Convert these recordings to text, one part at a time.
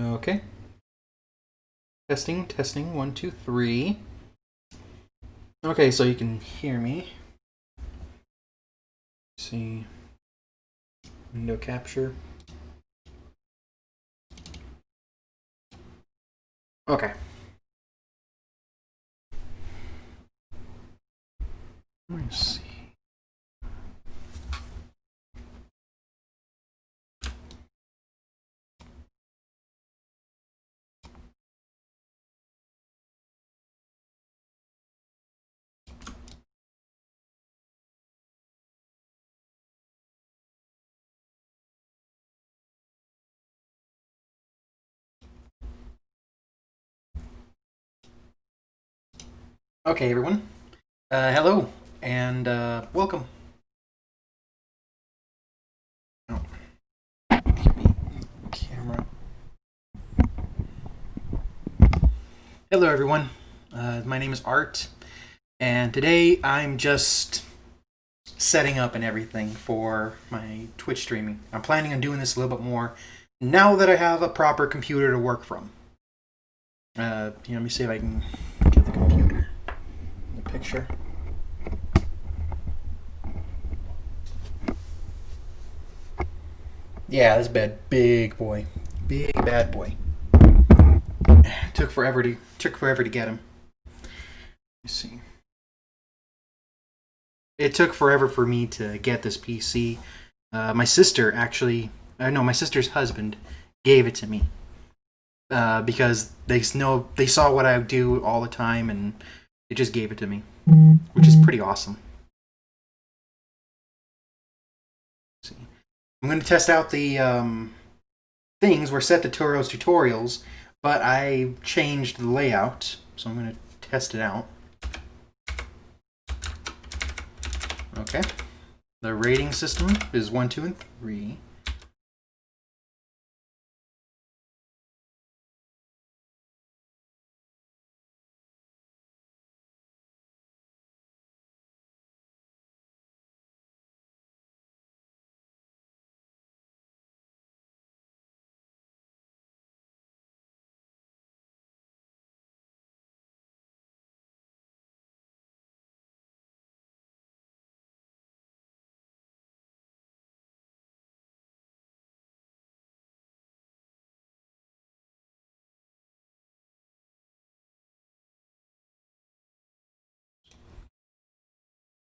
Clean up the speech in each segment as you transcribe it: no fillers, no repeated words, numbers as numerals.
Okay. Testing, testing, 1, 2, 3. Okay, so you can hear me. Let's see. Window capture. Okay. Let me see. Okay, everyone. Hello, and welcome. Oh, give me camera. Hello, everyone. My name is Art, and today I'm just setting up and everything for my Twitch streaming. I'm planning on doing this a little bit more now that I have a proper computer to work from. Let me see if I can get the computer in the picture. Yeah, this bed, big boy, big bad boy. Took forever to get him. Let's see. It took forever for me to get this PC. My sister actually, no, my sister's husband gave it to me because they saw what I do all the time, and they just gave it to me, which is pretty awesome. Let's see. I'm going to test out the things. We're set to Turo's tutorials, but I changed the layout, so I'm going to test it out. Okay. The rating system is 1, 2, and 3.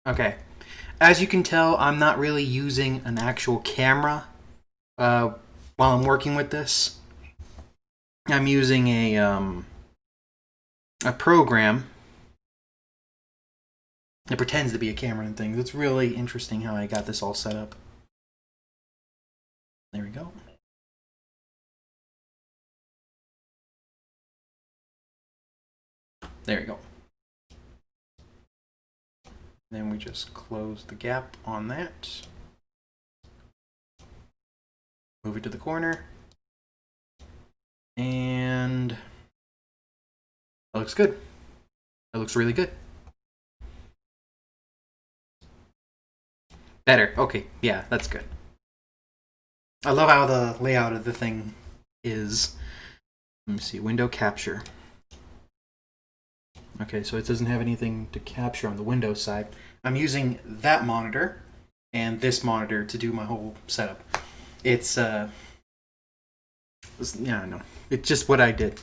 Okay. As you can tell, I'm not really using an actual camera uh, while I'm working with this. I'm using a program that pretends to be a camera and things. It's really interesting how I got this all set up. There we go. There we go. Then we just close the gap on that. Move it to the corner. And that looks good. That looks really good. Better. Okay, yeah, that's good. I love how the layout of the thing is. Let me see, window capture. Okay, so it doesn't have anything to capture on the Windows side. I'm using that monitor and this monitor to do my whole setup. It's yeah, I know. It's just what I did.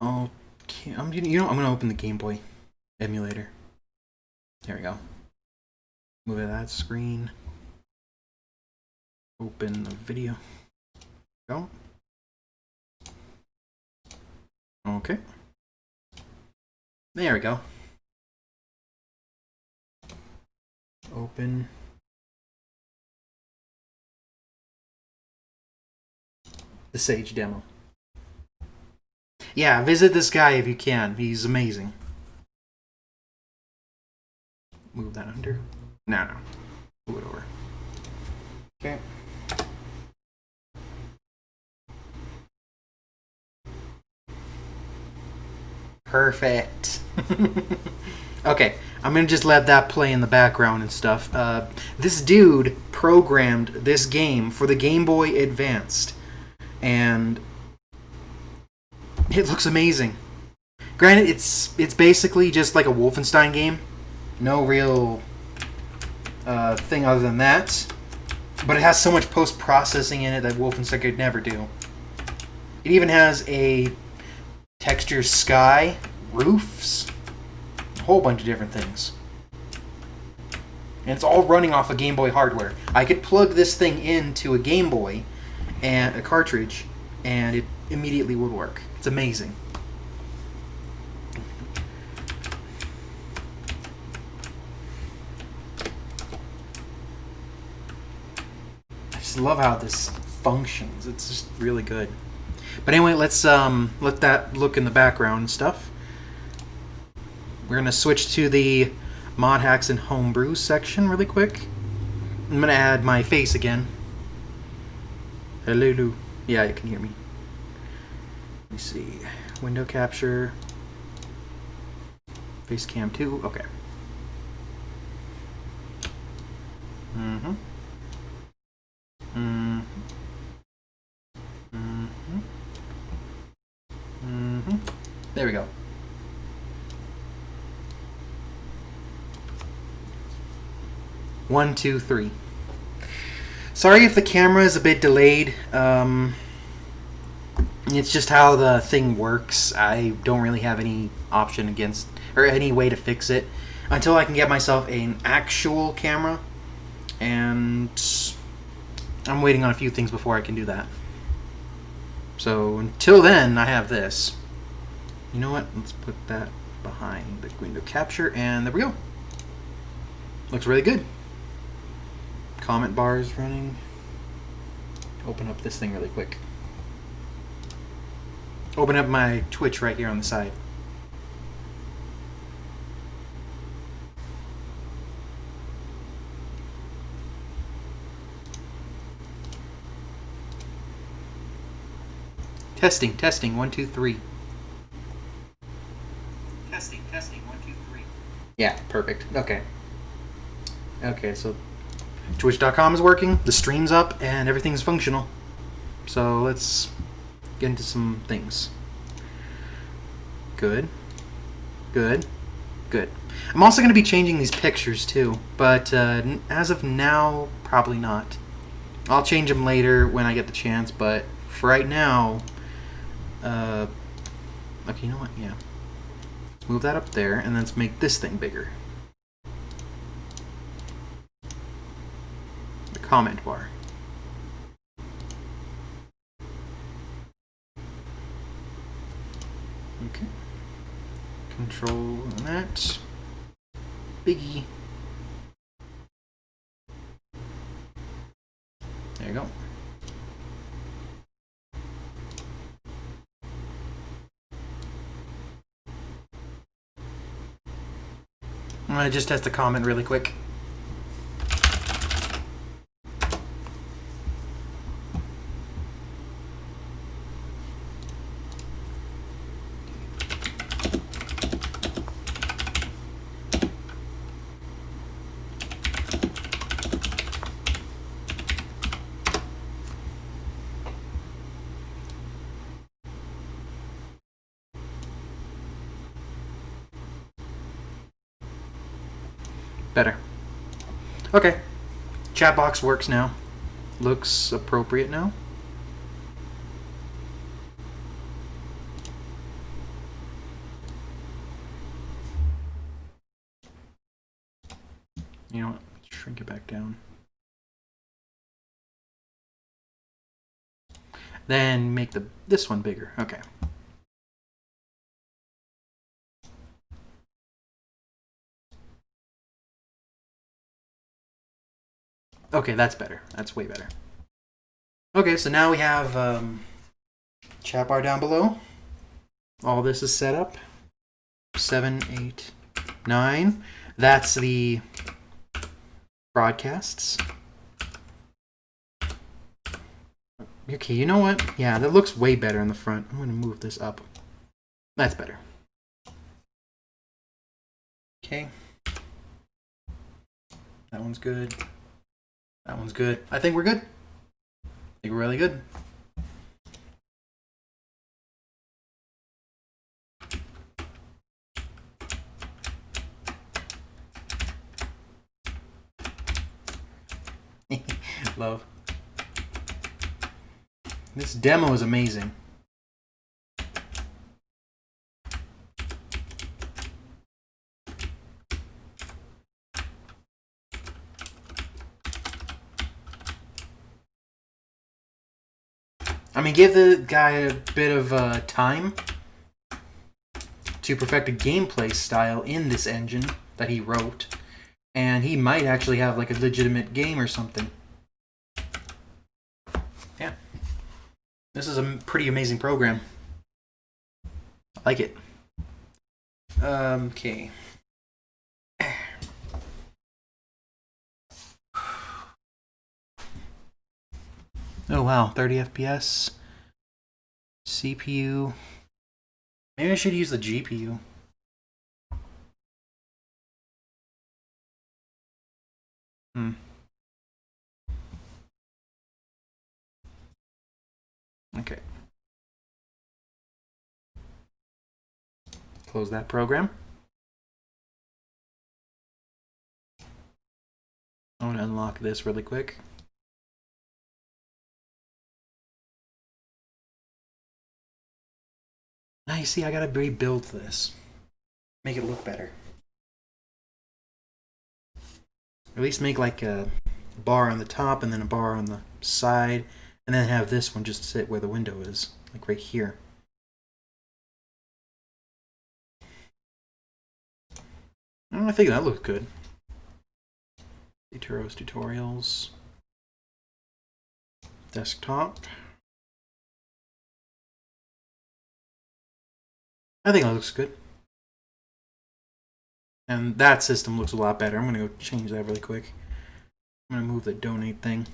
Okay, I'm gonna open the Game Boy emulator. There we go. Move to that screen. Open the video. Go. Okay. There we go. Open. The Sage demo. Yeah, visit this guy if you can. He's amazing. Move that under. No. Move it over. Okay. Perfect. Okay, I'm gonna just let that play in the background and stuff. This dude programmed this game for the Game Boy Advanced. and it looks amazing. Granted, it's basically just like a Wolfenstein game. No real thing other than that. But it has so much post-processing in it that Wolfenstein could never do. It even has a texture sky, roofs, a whole bunch of different things. And it's all running off of Game Boy hardware. I could plug this thing into a Game Boy and a cartridge, and it immediately would work. It's amazing. I just love how this functions. It's just really good. But anyway, let's let that look in the background and stuff. We're gonna switch to the mod hacks and homebrew section really quick. I'm gonna add my face again. Hello. Yeah, you can hear me. Let me see. Window capture. Face cam 2. Okay. Mm-hmm. Mm-hmm. Mm-hmm. Mm-hmm. There we go. One, two, three. Sorry if the camera is a bit delayed. It's just how the thing works. I don't really have any option against, or any way to fix it until I can get myself an actual camera. And I'm waiting on a few things before I can do that. So until then, I have this. You know what? Let's put that behind the window capture, and there we go. Looks really good. Comment bar is running. Open up this thing really quick. Open up my Twitch right here on the side. Testing, testing, 1, 2, 3. Testing, testing, 1, 2, 3. Yeah, perfect. Okay. Okay, so Twitch.com is working, the stream's up, and everything's functional. So let's get into some things. Good. Good. Good. I'm also going to be changing these pictures too, but as of now, probably not. I'll change them later when I get the chance, but for right now, okay, you know what? Yeah. Let's move that up there, and then let's make this thing bigger. The comment bar. Okay. Control that. Biggie. There you go. I'm going to just test the comment really quick. Better. Okay. Chat box works now. Looks appropriate now. You know what? Let's shrink it back down. Then make this one bigger. Okay. Okay, that's better. That's way better. Okay, so now we have chat bar down below. All this is set up. 7, 8, 9. That's the broadcasts. Okay, you know what? Yeah, that looks way better in the front. I'm going to move this up. That's better. Okay. That one's good. That one's good. I think we're good. I think we're really good. love. This demo is amazing. I mean, give the guy a bit of time to perfect a gameplay style in this engine that he wrote, and he might actually have like a legitimate game or something. Yeah. This is a pretty amazing program. I like it. Okay. Oh wow, 30 FPS. CPU. Maybe I should use the GPU. Okay. Close that program. I want to unlock this really quick. Now you see, I gotta rebuild this. Make it look better. At least make like a bar on the top and then a bar on the side, and then have this one just sit where the window is, like right here. I think that looks good. Turos tutorials. Desktop. I think that looks good. And that system looks a lot better. I'm going to go change that really quick. I'm going to move the donate thing.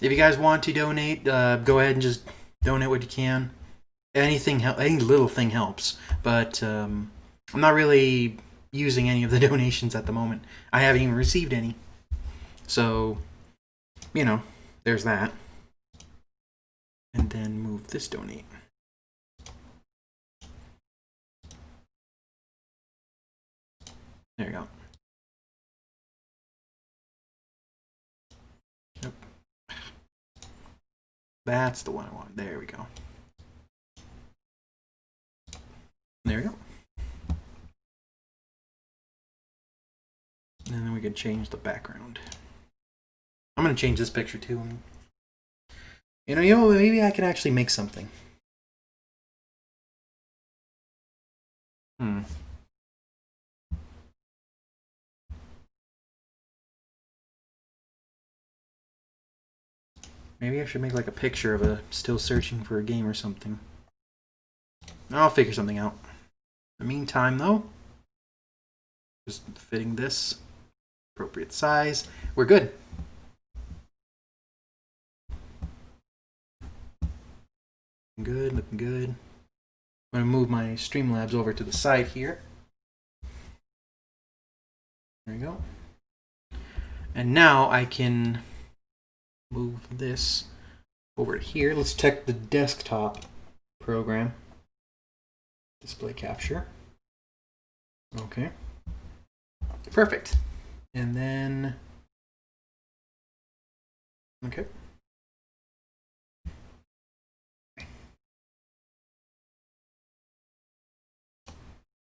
If you guys want to donate, go ahead and just donate what you can. Anything, any little thing helps. But I'm not really using any of the donations at the moment. I haven't even received any. So, you know, there's that. And then move this donate. There you go. Yep. That's the one I want. There we go. There we go. And then we can change the background. I'm going to change this picture too. You know, maybe I can actually make something. Maybe I should make like a picture of a still searching for a game or something. I'll figure something out. In the meantime, though, just fitting this appropriate size. We're good. Good, looking good. I'm going to move my Streamlabs over to the side here. There we go. And now I can move this over here. Let's check the desktop program. Display capture. Okay. Perfect. And then, okay.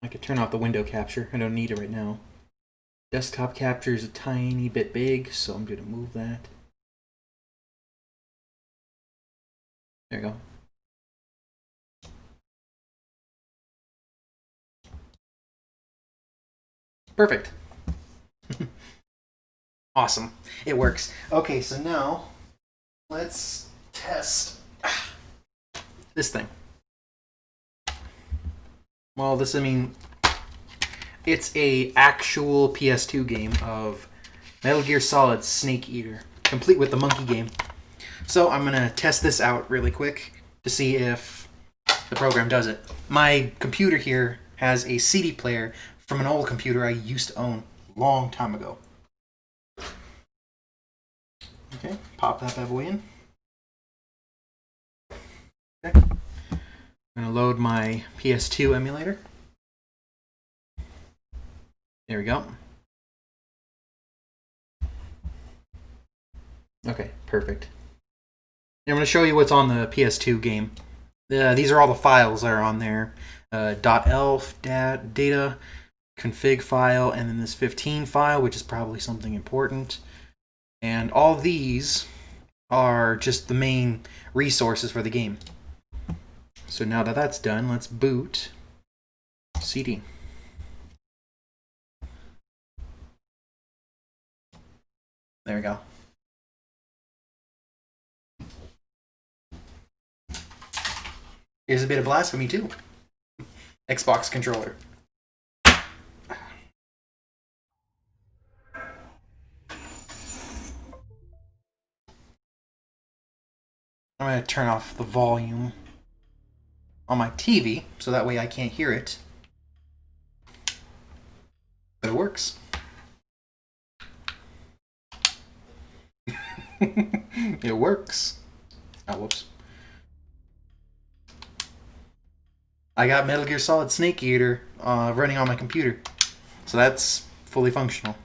I could turn off the window capture. I don't need it right now. Desktop capture is a tiny bit big, so I'm going to move that. There you go. Perfect. Awesome. It works. Okay, so now let's test this thing. Well, this, I mean, it's a actual PS2 game of Metal Gear Solid Snake Eater, complete with the monkey game. So I'm going to test this out really quick to see if the program does it. My computer here has a CD player from an old computer I used to own a long time ago. Okay, pop that bad boy in. Okay. I'm going to load my PS2 emulator. There we go. Okay, perfect. I'm going to show you what's on the PS2 game. These are all the files that are on there. .elf, data, config file, and then this 15 file, which is probably something important. And all these are just the main resources for the game. So now that that's done, let's boot CD. There we go. Here's a bit of blasphemy too. Xbox controller. I'm going to turn off the volume on my TV so that way I can't hear it. But it works. It works. Oh, whoops. I got Metal Gear Solid Snake Eater running on my computer. So that's fully functional.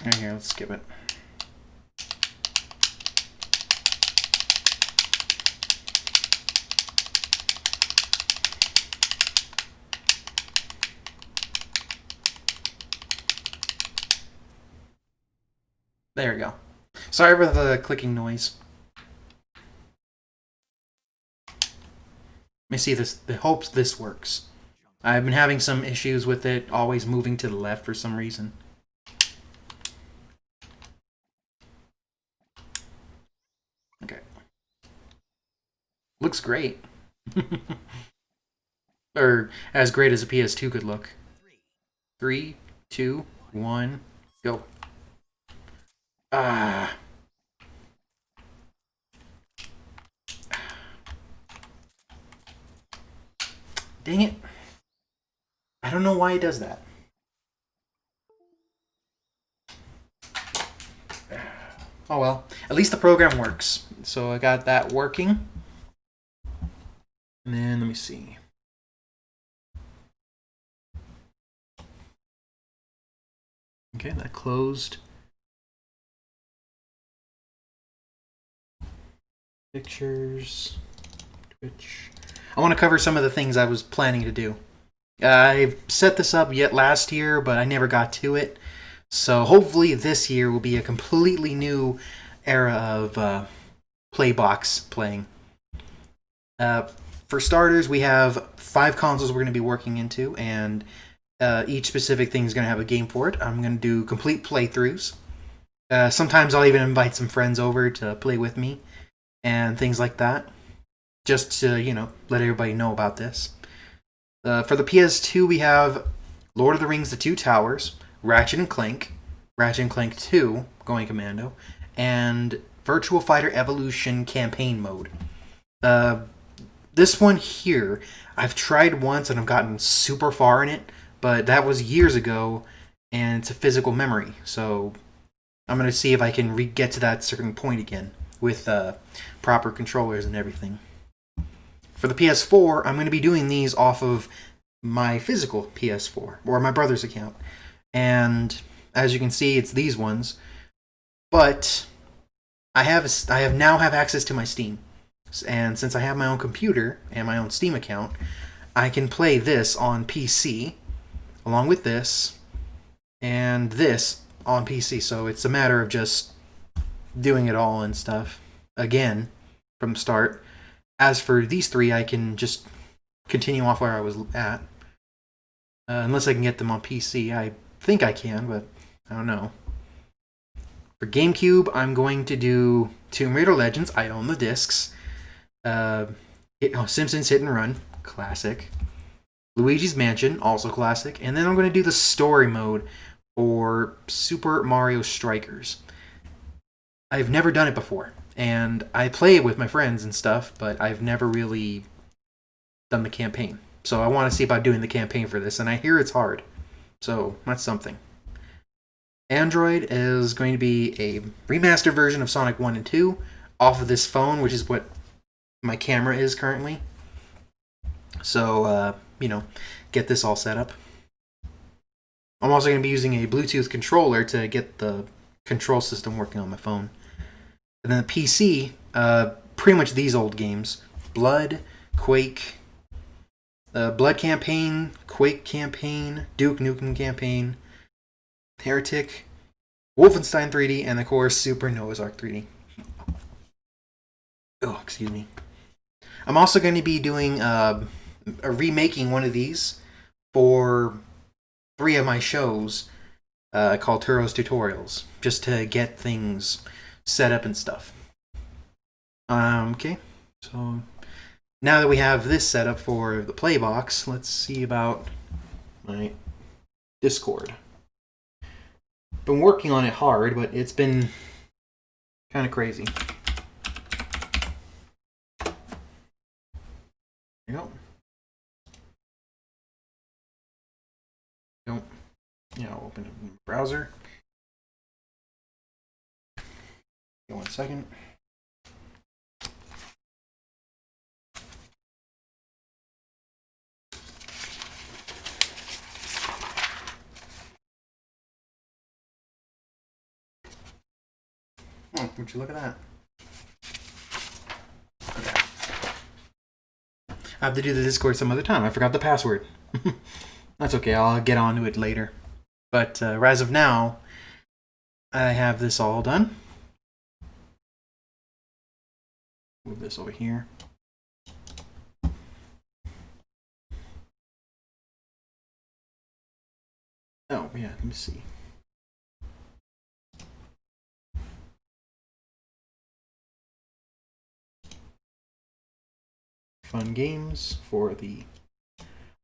Right here, let's skip it. There we go. Sorry for the clicking noise. Let me see this. I hope this works. I've been having some issues with it always moving to the left for some reason. Okay. Looks great. Or as great as a PS2 could look. 3, 2, 1, go. Ah. Dang it. I don't know why it does that. Oh well. At least the program works. So I got that working. And then let me see. Okay, that closed. Pictures. Twitch. I want to cover some of the things I was planning to do. I've set this up yet last year, but I never got to it. So hopefully this year will be a completely new era of Playbox playing. For starters, we have 5 consoles we're going to be working into, and each specific thing is going to have a game for it. I'm going to do complete playthroughs. Sometimes I'll even invite some friends over to play with me and things like that. Just to, let everybody know about this. For the PS2, we have Lord of the Rings: The Two Towers, Ratchet and Clank 2, Going Commando, and Virtua Fighter Evolution Campaign Mode. This one here, I've tried once and I've gotten super far in it, but that was years ago, and it's a physical memory, so I'm going to see if I can get to that certain point again with proper controllers and everything. For the PS4, I'm going to be doing these off of my physical PS4, or my brother's account. And as you can see, it's these ones. But I now have access to my Steam. And since I have my own computer and my own Steam account, I can play this on PC, along with this, and this on PC. So it's a matter of just doing it all and stuff again from the start. As for these 3, I can just continue off where I was at. Unless I can get them on PC. I think I can, but I don't know. For GameCube, I'm going to do Tomb Raider Legends. I own the discs. Simpsons Hit and Run. Classic. Luigi's Mansion. Also classic. And then I'm going to do the story mode for Super Mario Strikers. I've never done it before. And I play it with my friends and stuff, but I've never really done the campaign. So I want to see about doing the campaign for this, and I hear it's hard. So that's something. Android is going to be a remastered version of Sonic 1 and 2 off of this phone, which is what my camera is currently. So, get this all set up. I'm also going to be using a Bluetooth controller to get the control system working on my phone. And then the PC, pretty much these old games. Blood, Quake, Blood Campaign, Quake Campaign, Duke Nukem Campaign, Heretic, Wolfenstein 3D, and of course Super Noah's Ark 3D. Oh, excuse me. I'm also going to be doing remaking one of these for 3 of my shows called Turo's Tutorials, just to get things set up and stuff. Okay, so now that we have this set up for the Playbox, let's see about my Discord. Been working on it hard, but it's been kind of crazy. There you go. I'll open it in the browser. Give me 1 second. Oh, would you look at that? Okay. I have to do the Discord some other time. I forgot the password. That's okay. I'll get on to it later. But as of now, I have this all done. Move this over here. Oh, yeah, let me see. Fun games for the...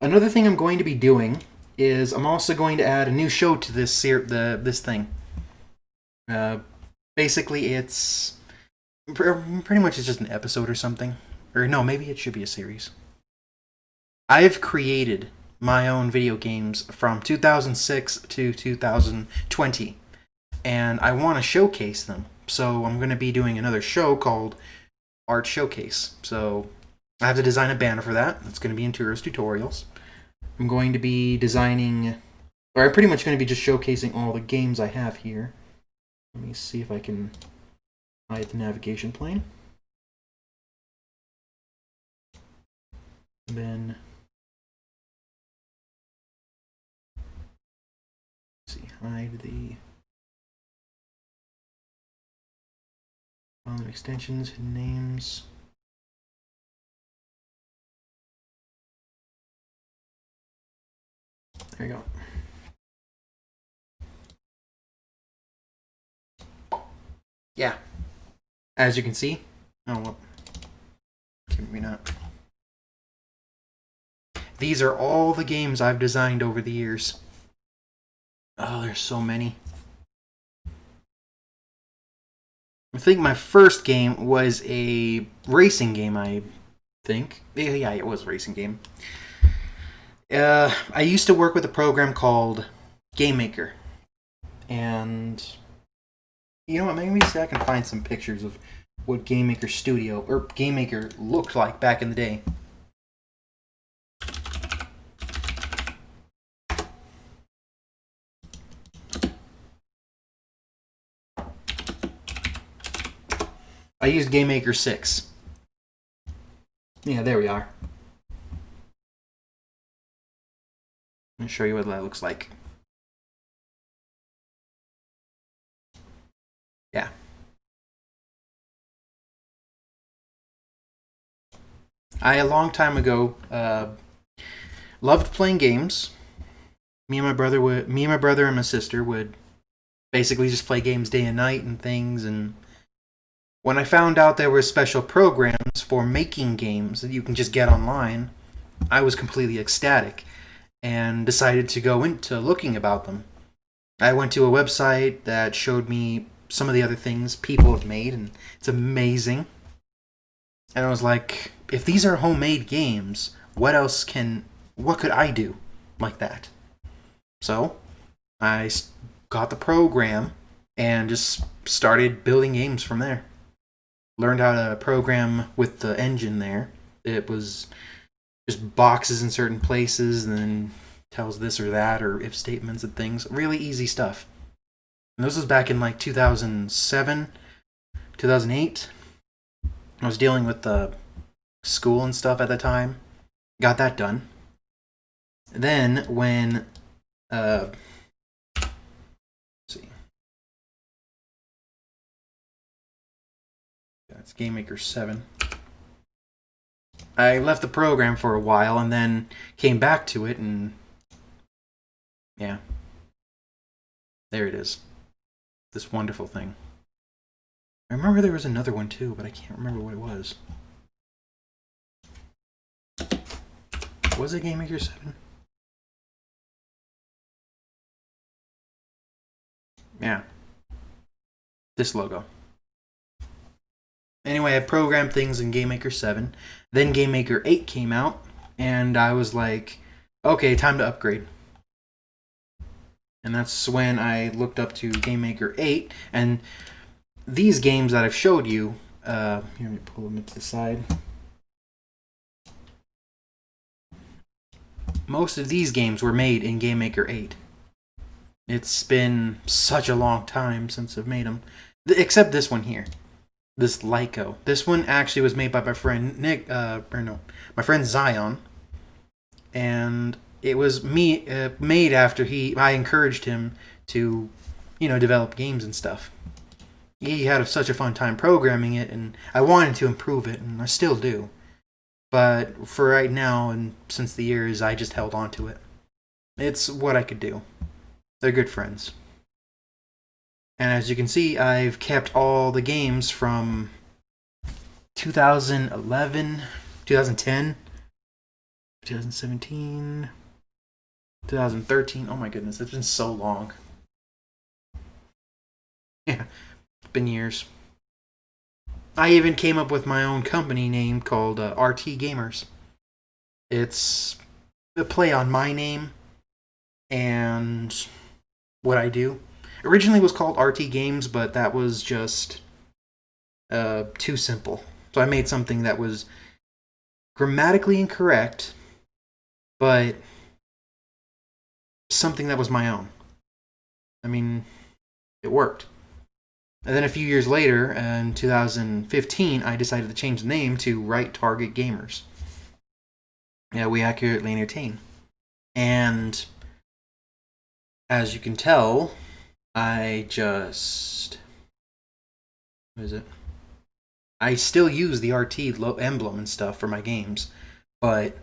Another thing I'm going to be doing is I'm also going to add a new show to this this thing. Basically, it's pretty much it's just an episode or something. Or no, maybe it should be a series. I've created my own video games from 2006 to 2020, and I want to showcase them. So I'm going to be doing another show called Art Showcase. So I have to design a banner for that. It's going to be in Turo's Tutorials. I'm going to be designing, or I'm pretty much going to be just showcasing all the games I have here. Let me see if I can hide the navigation plane. And then, let's see, hide the extensions, names. There you go. Yeah. As you can see. Oh, well. Maybe not. These are all the games I've designed over the years. Oh, there's so many. I think my first game was a racing game, I think. Yeah, it was a racing game. I used to work with a program called Game Maker. And you know what, maybe I can find some pictures of what Game Maker Studio or Game Maker looked like back in the day. I used Game Maker 6. Yeah, there we are. Let me show you what that looks like. Yeah. A long time ago, loved playing games. Me and my brother and my sister would basically just play games day and night and things. And when I found out there were special programs for making games that you can just get online, I was completely ecstatic and decided to go into looking about them. I went to a website that showed me some of the other things people have made, and it's amazing. And I was like, if these are homemade games, what could I do like that? So I got the program and just started building games from there. Learned how to program with the engine there. It was just boxes in certain places and then tells this or that or if statements and things. Really easy stuff. And this was back in like 2007, 2008. I was dealing with the school and stuff at the time. Got that done. Then when let's see. That's Game Maker 7. I left the program for a while and then came back to it and yeah. There it is. This wonderful thing. I remember there was another one too, but I can't remember what it was. Was it Game Maker 7? Yeah. This logo. Anyway, I programmed things in Game Maker 7. Then Game Maker 8 came out, and I was like, okay, time to upgrade. And that's when I looked up to Game Maker 8, and these games that I've showed you, here, let me pull them to the side. Most of these games were made in Game Maker 8. It's been such a long time since I've made them. Except this one here. This Lyco. This one actually was made by my friend Nick, my friend Zion. And it was made after I encouraged him to, develop games and stuff. He had such a fun time programming it, and I wanted to improve it, and I still do. But for right now, and since the years, I just held on to it. It's what I could do. They're good friends. And as you can see, I've kept all the games from 2011, 2010, 2017, 2013. Oh my goodness, it's been so long. Yeah, it's been years. I even came up with my own company name called RT Gamers. It's a play on my name and what I do. Originally it was called RT Games, but that was just too simple. So I made something that was grammatically incorrect, but something that was my own. I mean, it worked. And then a few years later, in 2015, I decided to change the name to Right Target Gamers. Yeah, we accurately entertain. And as you can tell, I still use the RT emblem and stuff for my games, but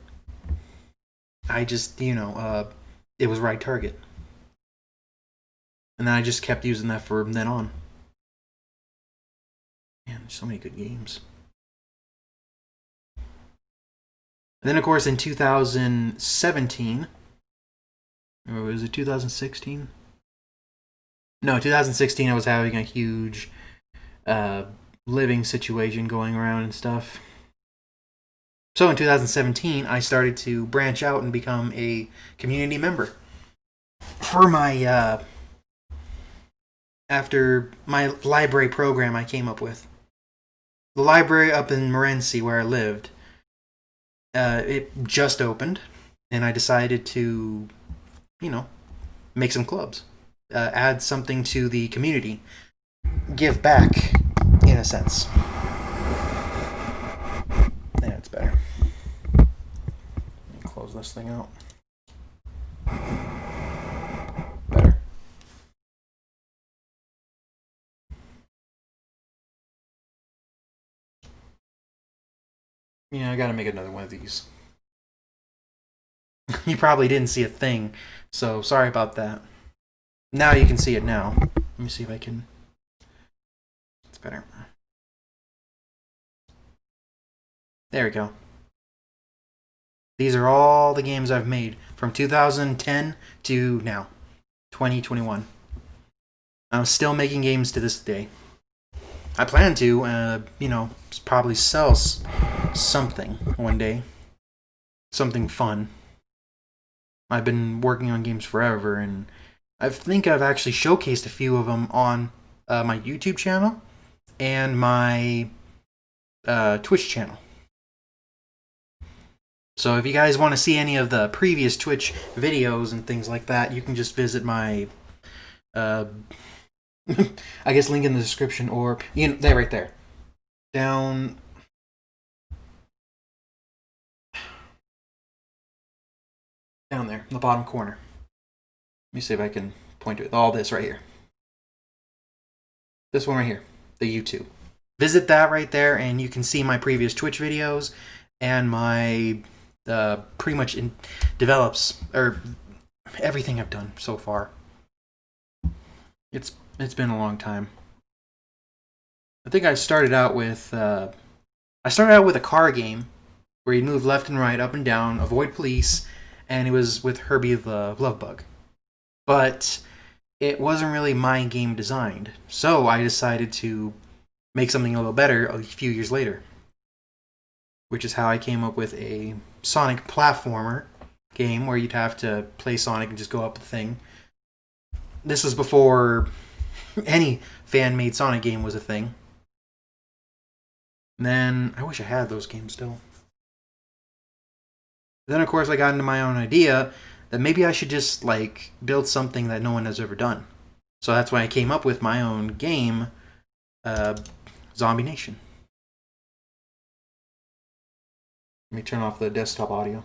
I just, it was Right Target. And then I just kept using that from then on. Man, there's so many good games. And then, of course, in 2017, or was it 2016? No, 2016, I was having a huge living situation going around and stuff. So in 2017, I started to branch out and become a community member. For my, after my library program I came up with. The library up in Morenci, where I lived, it just opened, and I decided to, make some clubs. Add something to the community. Give back, in a sense. Yeah, it's better. Let me close this thing out. Better. Yeah, I gotta make another one of these. You probably didn't see a thing, so sorry about that. Now you can see it now. Let me see if I can... It's better. There we go. These are all the games I've made from 2010 to now, 2021. I'm still making games to this day. I plan to, probably sell something one day. Something fun. I've been working on games forever, and I think I've actually showcased a few of them on my YouTube channel and my Twitch channel. So if you guys want to see any of the previous Twitch videos and things like that, you can just visit my, I guess, link in the description, or there, right there, down there in the bottom corner. Let me see if I can point to it. All this right here. This one right here, the YouTube. Visit that right there, and you can see my previous Twitch videos and my pretty much develops or everything I've done so far. It's been a long time. I think I started out with a car game where you move left and right, up and down, avoid police, and it was with Herbie the Love Bug. But it wasn't really my game designed, so I decided to make something a little better a few years later, which is how I came up with a Sonic platformer game where you'd have to play Sonic and just go up the thing. This was before any fan-made Sonic game was a thing. And then, I wish I had those games still. Then, of course, I got into my own idea that maybe I should just, like, build something that no one has ever done. So that's why I came up with my own game, Zombie Nation. Let me turn off the desktop audio.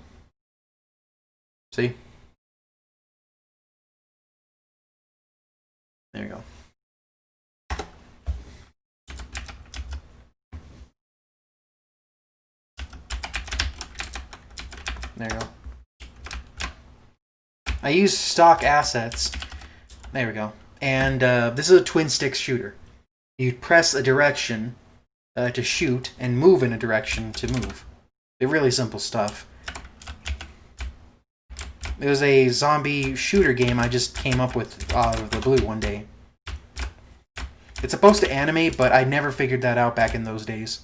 See? There you go. There you go. I use stock assets. There we go. And this is a twin stick shooter. You press a direction to shoot and move in a direction to move. They're really simple stuff. It was a zombie shooter game I just came up with out of the blue one day. It's supposed to animate, but I never figured that out back in those days.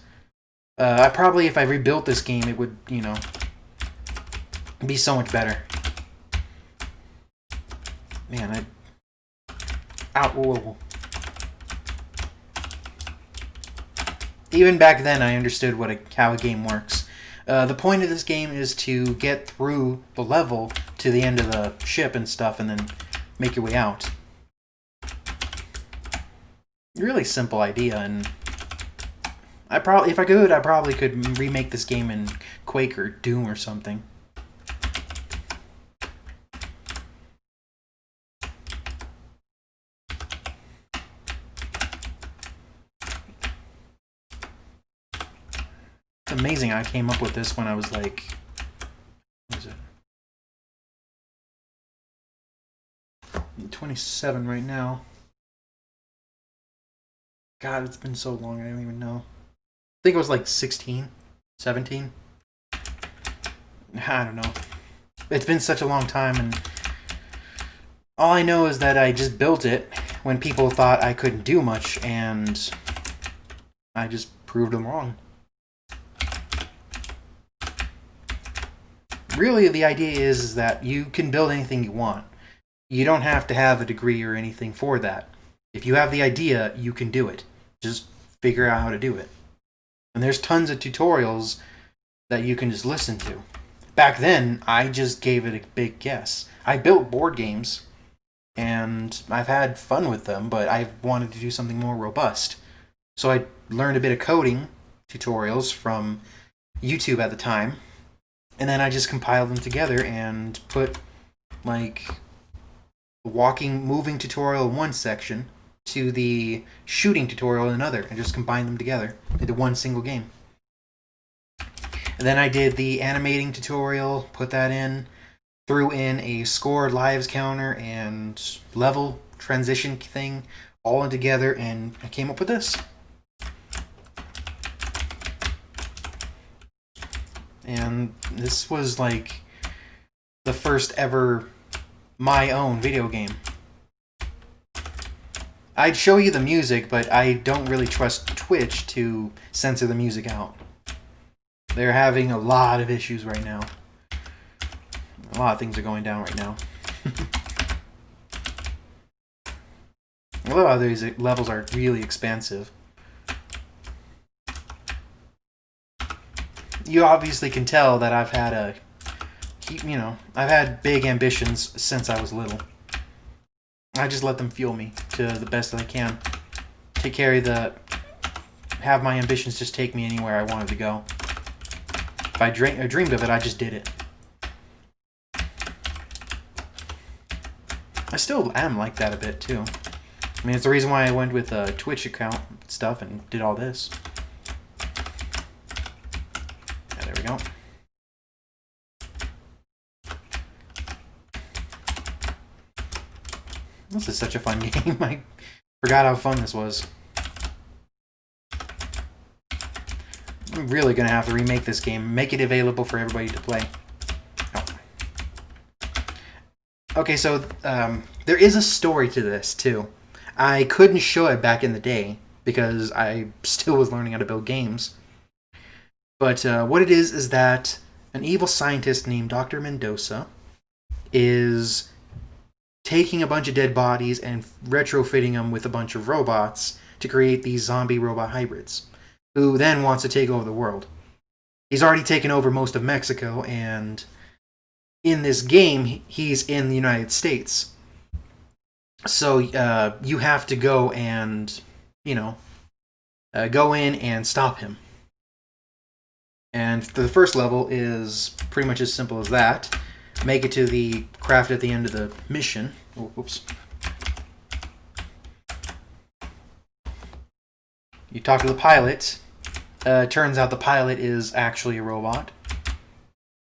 I probably, if I rebuilt this game, it would, be so much better. Man, whoa. Even back then, I understood how a game works. The point of this game is to get through the level to the end of the ship and stuff, and then make your way out. Really simple idea, and if I could, I probably could remake this game in Quake or Doom or something. It's amazing I came up with this when I was like, what is it? I'm 27 right now. God, it's been so long, I don't even know. I think it was like 16, 17. I don't know. It's been such a long time, and all I know is that I just built it when people thought I couldn't do much, and I just proved them wrong. Really, the idea is that you can build anything you want. You don't have to have a degree or anything for that. If you have the idea, you can do it. Just figure out how to do it. And there's tons of tutorials that you can just listen to. Back then, I just gave it a big guess. I built board games, and I've had fun with them, but I wanted to do something more robust. So I learned a bit of coding tutorials from YouTube at the time, and then I just compiled them together and put, like, moving tutorial in one section to the shooting tutorial in another, and just combined them together into one single game. And then I did the animating tutorial, put that in, threw in a score lives counter and level transition thing all in together, and I came up with this. And this was like the first ever my own video game. I'd show you the music, but I don't really trust Twitch to censor the music out. They're having a lot of issues right now. A lot of things are going down right now. A lot of these levels are really expansive. You obviously can tell that I've had I've had big ambitions since I was little. I just let them fuel me to the best that I can. Have my ambitions just take me anywhere I wanted to go. If I dreamed of it, I just did it. I still am like that a bit, too. I mean, it's the reason why I went with a Twitch account stuff and did all this. Yeah, there we go. This is such a fun game. I forgot how fun this was. I'm really going to have to remake this game. Make it available for everybody to play. Oh. Okay, so there is a story to this, too. I couldn't show it back in the day because I still was learning how to build games. But what it is that an evil scientist named Dr. Mendoza is taking a bunch of dead bodies and retrofitting them with a bunch of robots to create these zombie robot hybrids, who then wants to take over the world. He's already taken over most of Mexico, and in this game, he's in the United States. So you have to go and, go in and stop him. And the first level is pretty much as simple as that. Make it to the craft at the end of the mission. Oh, oops. You talk to the pilot. Turns out the pilot is actually a robot.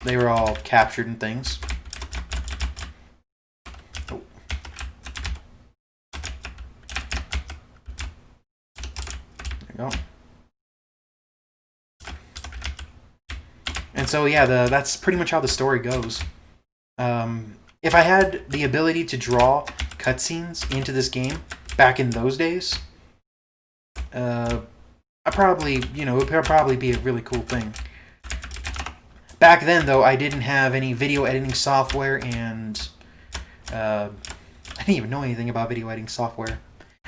They were all captured and things. Oh. There you go. And so, yeah, that's pretty much how the story goes. If I had the ability to draw cutscenes into this game back in those days, it would probably be a really cool thing. Back then, though, I didn't have any video editing software, and I didn't even know anything about video editing software.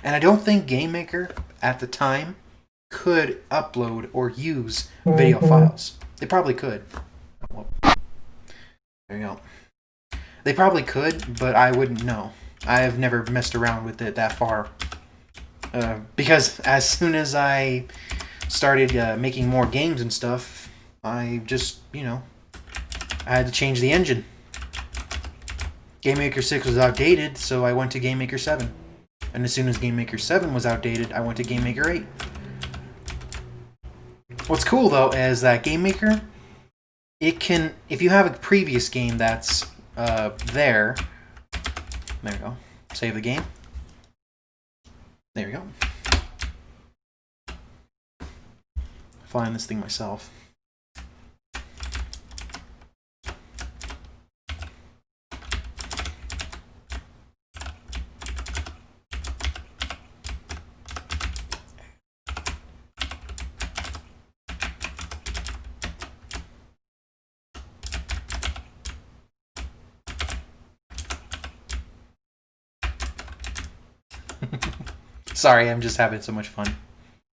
And I don't think GameMaker at the time could upload or use video files. They probably could. There you go. They probably could, but I wouldn't know. I've never messed around with it that far. Because as soon as I started making more games and stuff, I just, I had to change the engine. GameMaker 6 was outdated, so I went to GameMaker 7. And as soon as GameMaker 7 was outdated, I went to GameMaker 8. What's cool, though, is that GameMaker, it can, if you have a previous game that's there you go, save the game. There we go. Flying this thing myself. Sorry, I'm just having so much fun.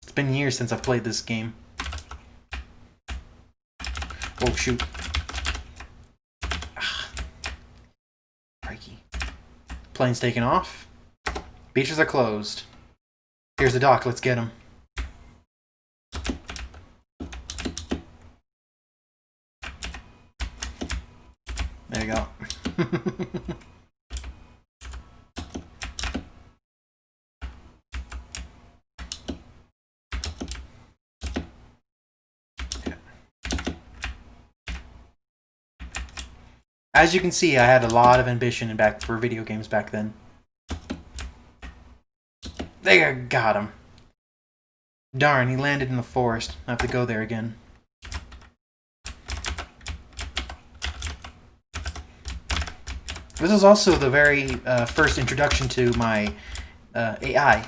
It's been years since I've played this game. Oh, shoot. Crikey. Plane's taking off. Beaches are closed. Here's the dock. Let's get them. There you go. As you can see, I had a lot of ambition for video games back then. There, got him. Darn, he landed in the forest. I have to go there again. This is also the very first introduction to my AI.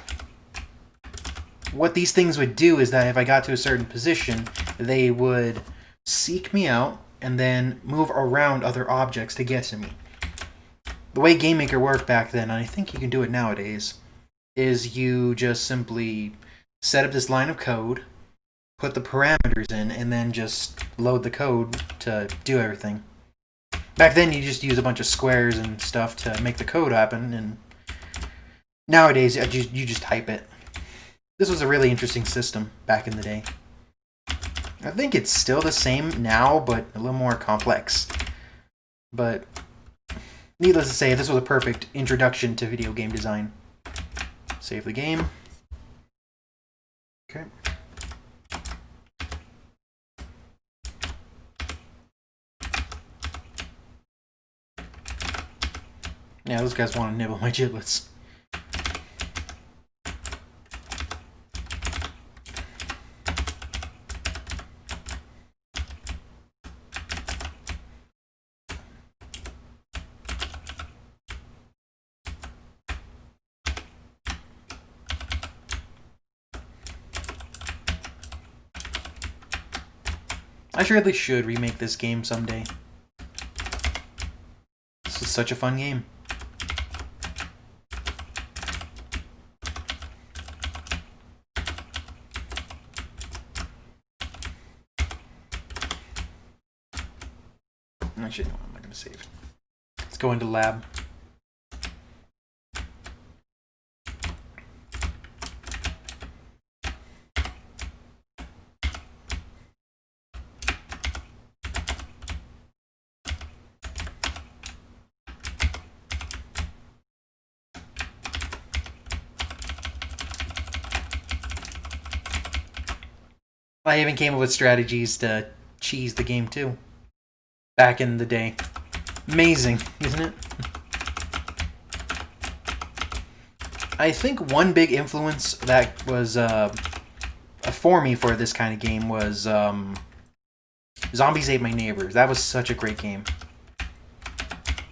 What these things would do is that if I got to a certain position, they would seek me out and then move around other objects to get to me. The way GameMaker worked back then, and I think you can do it nowadays, is you just simply set up this line of code, put the parameters in, and then just load the code to do everything. Back then, you just use a bunch of squares and stuff to make the code happen, and nowadays, you just type it. This was a really interesting system back in the day. I think it's still the same now, but a little more complex. But needless to say, this was a perfect introduction to video game design. Save the game. Okay. Yeah, those guys want to nibble my giblets. I surely should remake this game someday. This is such a fun game. Actually, no, I'm not going to save. Let's go into lab. I even came up with strategies to cheese the game too. Back in the day. Amazing, isn't it? I think one big influence that was for me for this kind of game was Zombies Ate My Neighbors. That was such a great game.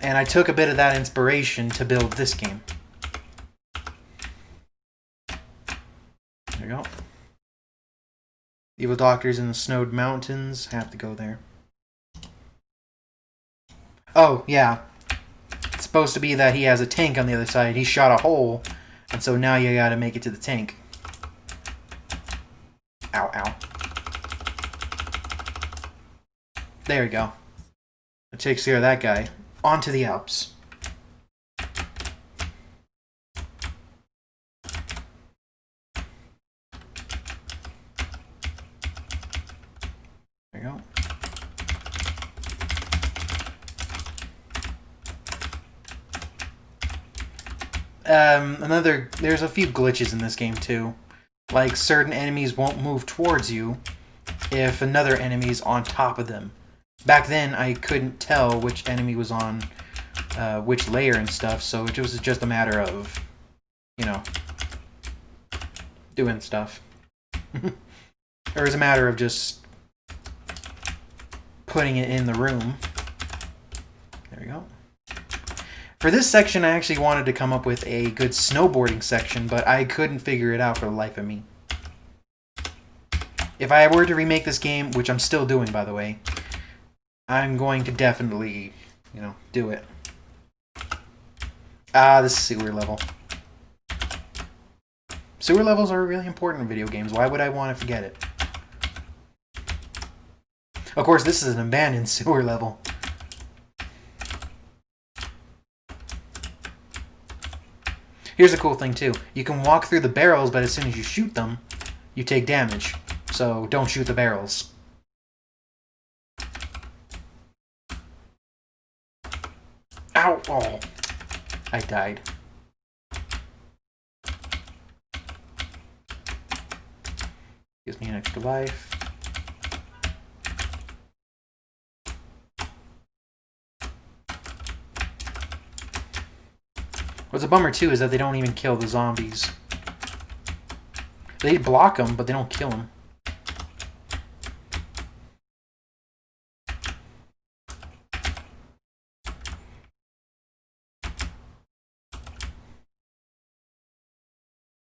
And I took a bit of that inspiration to build this game. There you go. Evil Doctor's in the Snowed Mountains. Have to go there. Oh, yeah. It's supposed to be that he has a tank on the other side. He shot a hole, and so now you gotta make it to the tank. Ow, ow. There we go. It takes care of that guy. On to the Alps. There you go. There's a few glitches in this game too. Like, certain enemies won't move towards you if another enemy's on top of them. Back then, I couldn't tell which enemy was on which layer and stuff, so it was just a matter of, you know, doing stuff. Or it was a matter of just putting it in the room. There we go. For this section, I actually wanted to come up with a good snowboarding section, but I couldn't figure it out for the life of me. If I were to remake this game, which I'm still doing, by the way, I'm going to definitely, you know, do it. Ah, this sewer level. Sewer levels are really important in video games. Why would I want to forget it? Of course, this is an abandoned sewer level. Here's a cool thing, too. You can walk through the barrels, but as soon as you shoot them, you take damage. So don't shoot the barrels. Ow! Oh, I died. Gives me an extra life. What's a bummer, too, is that they don't even kill the zombies. They block them, but they don't kill them.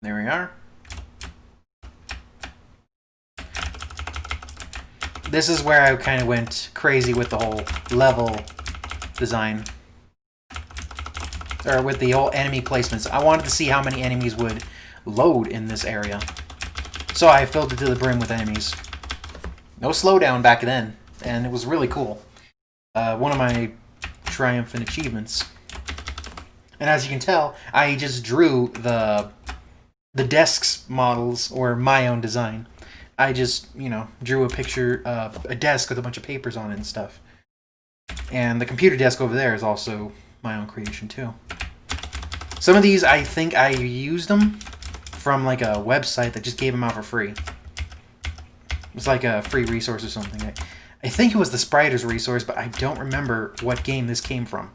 There we are. This is where I kind of went crazy with the whole level design. or with the old enemy placements. I wanted to see how many enemies would load in this area. So I filled it to the brim with enemies. No slowdown back then, and it was really cool. One of my triumphant achievements. And as you can tell, I just drew the desk's models, or my own design. I just, drew a picture of a desk with a bunch of papers on it and stuff. And the computer desk over there is also my own creation too. Some of these, I think I used them from like a website that just gave them out for free. It was like a free resource or something. I think it was the Spiders resource, but I don't remember what game this came from.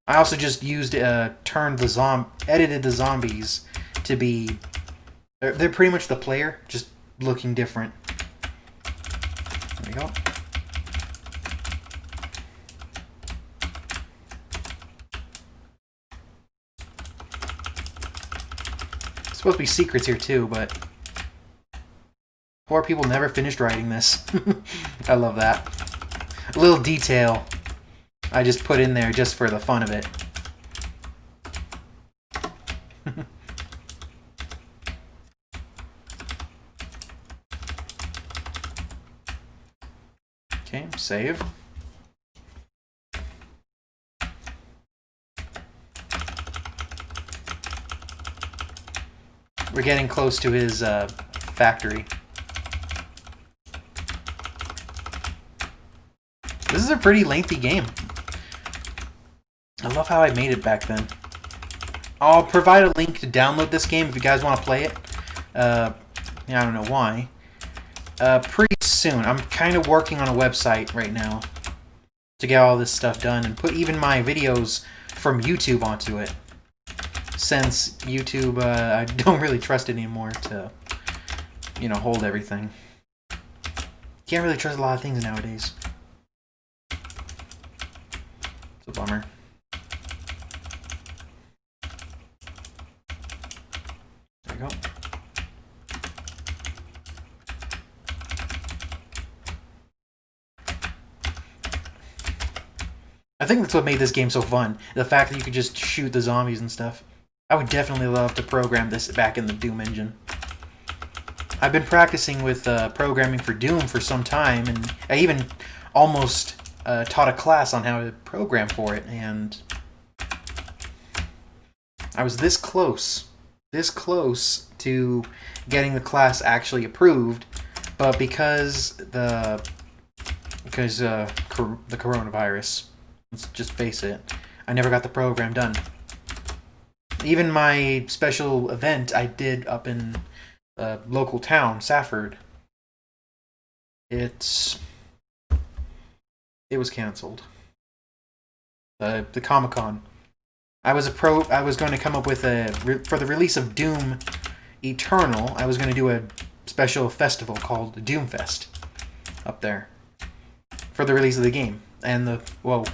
I also just used edited the zombies to be. They're pretty much the player, just looking different. There we go. There's supposed to be secrets here too, but poor people never finished writing this. I love that. A little detail I just put in there just for the fun of it. Okay, save. We're getting close to his factory. This is a pretty lengthy game. I love how I made it back then. I'll provide a link to download this game if you guys want to play it. I don't know why. Pretty soon. I'm kind of working on a website right now to get all this stuff done and put even my videos from YouTube onto it. Since YouTube, I don't really trust it anymore to, hold everything. Can't really trust a lot of things nowadays. It's a bummer. There we go. I think that's what made this game so fun. The fact that you could just shoot the zombies and stuff. I would definitely love to program this back in the Doom engine. I've been practicing with programming for Doom for some time, and I even almost taught a class on how to program for it, and I was this close to getting the class actually approved, but because the coronavirus, let's just face it, I never got the program done. Even my special event I did up in a local town, Safford, it was canceled. The Comic-Con. I was going to come up with for the release of Doom Eternal, I was going to do a special festival called Doomfest up there for the release of the game. And whoa.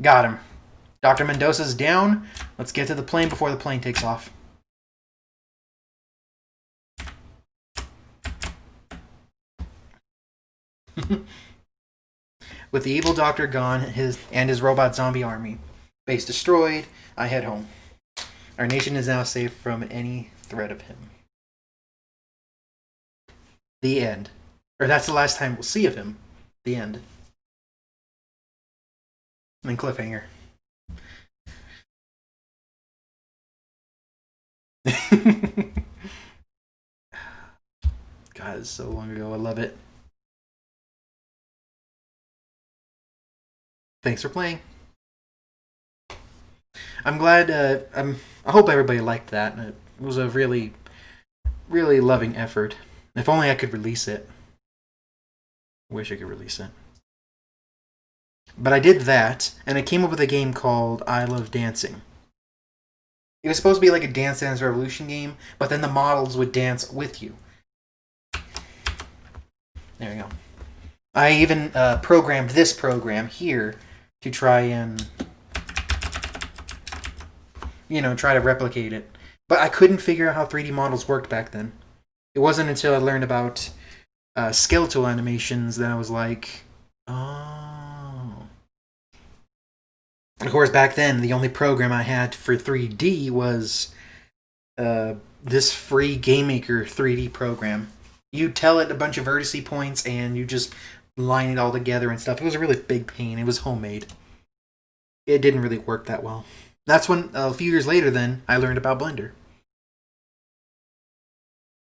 Got him. Dr. Mendoza's down. Let's get to the plane before the plane takes off. With the evil doctor gone, his robot zombie army, base destroyed, I head home. Our nation is now safe from any threat of him. The end. Or that's the last time we'll see of him. The end. And then cliffhanger. God, it's so long ago. I love it. Thanks for playing. I'm glad. I hope everybody liked that. It was a really, really loving effort. If only I could release it. Wish I could release it. But I did that, and I came up with a game called I Love Dancing. It was supposed to be like a Dance Dance Revolution game, but then the models would dance with you. There we go. I even programmed this program here to try and, you know, try to replicate it. But I couldn't figure out how 3D models worked back then. It wasn't until I learned about skeletal animations that I was like, oh. And of course, back then, the only program I had for 3D was this free GameMaker 3D program. You tell it a bunch of vertice points, and you just line it all together and stuff. It was a really big pain. It was homemade. It didn't really work that well. That's when, a few years later then, I learned about Blender.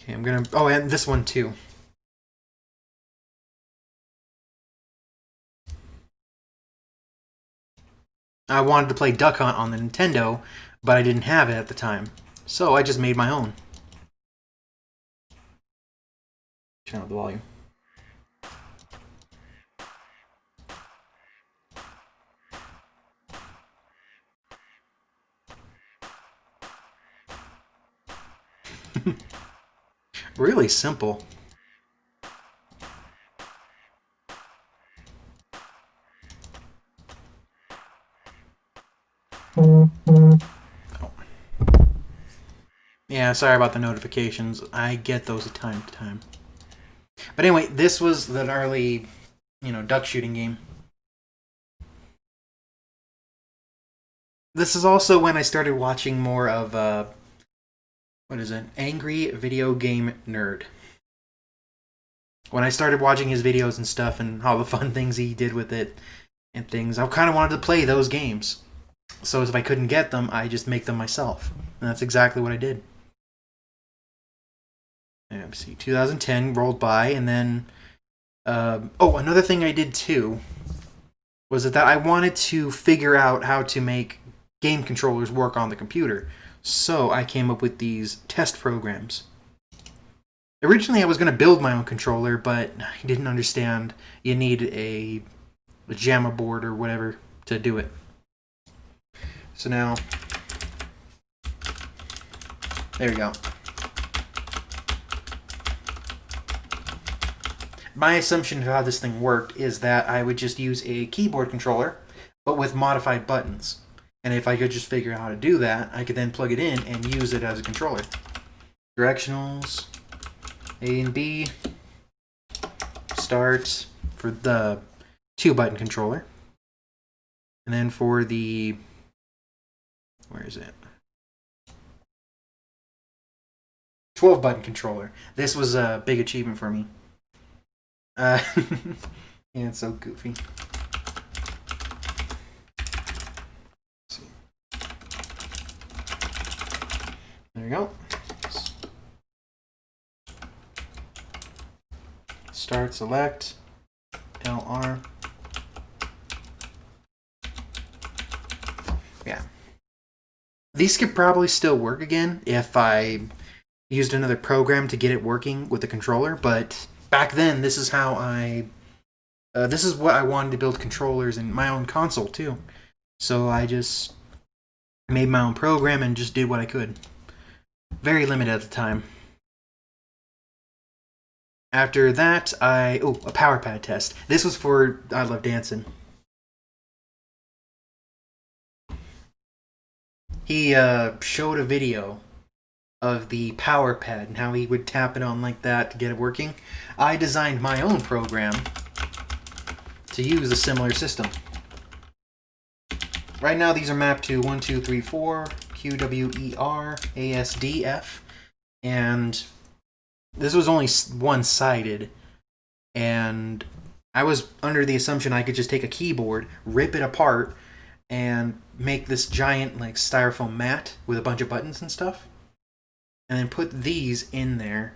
Okay, I'm gonna... Oh, and this one too. I wanted to play Duck Hunt on the Nintendo, but I didn't have it at the time. So I just made my own. Turn up the volume. Really simple. Oh. Yeah, sorry about the notifications. I get those time to time. But anyway, this was the gnarly, you know, duck shooting game. This is also when I started watching more of, what is it? Angry Video Game Nerd. When I started watching his videos and stuff and all the fun things he did with it and things, I kind of wanted to play those games. So if I couldn't get them, I just make them myself. And that's exactly what I did. Let's see, 2010 rolled by, and then... oh, another thing I did too was that I wanted to figure out how to make game controllers work on the computer. So I came up with these test programs. Originally, I was going to build my own controller, but I didn't understand you need a JAMA board or whatever to do it. So now, there we go. My assumption of how this thing worked is that I would just use a keyboard controller, but with modified buttons. And if I could just figure out how to do that, I could then plug it in and use it as a controller. Directionals, A and B, start for the 2-button controller. And then for the, where is it? 12-button controller. This was a big achievement for me. Yeah, it's so goofy. There you go. Start, select, LR. Yeah. These could probably still work again if I used another program to get it working with the controller, but back then, this is how this is what I wanted to build controllers in my own console, too. So I just made my own program and just did what I could. Very limited at the time. After that, a power pad test. This was for I Love Dancing. He showed a video of the power pad and how he would tap it on like that to get it working. I designed my own program to use a similar system. Right now these are mapped to 1, 2, 3, 4, Q, W, E, R, A, S, D, F, and this was only one-sided, and I was under the assumption I could just take a keyboard, rip it apart, and make this giant like styrofoam mat with a bunch of buttons and stuff. And then put these in there,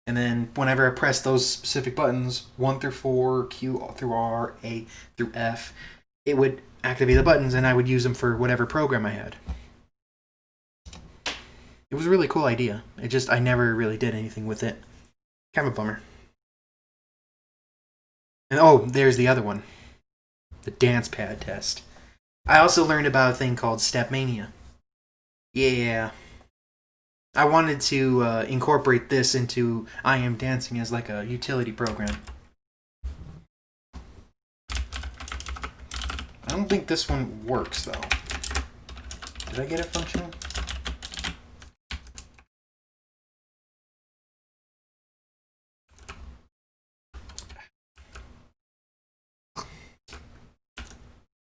and then whenever I press those specific buttons, 1 through 4, Q through R, A through F, it would activate the buttons, and I would use them for whatever program I had. It was a really cool idea. I never really did anything with it. Kind of a bummer. And oh, there's the other one. The dance pad test. I also learned about a thing called Stepmania. Yeah. I wanted to incorporate this into I Am Dancing as like a utility program. I don't think this one works, though. Did I get it functional?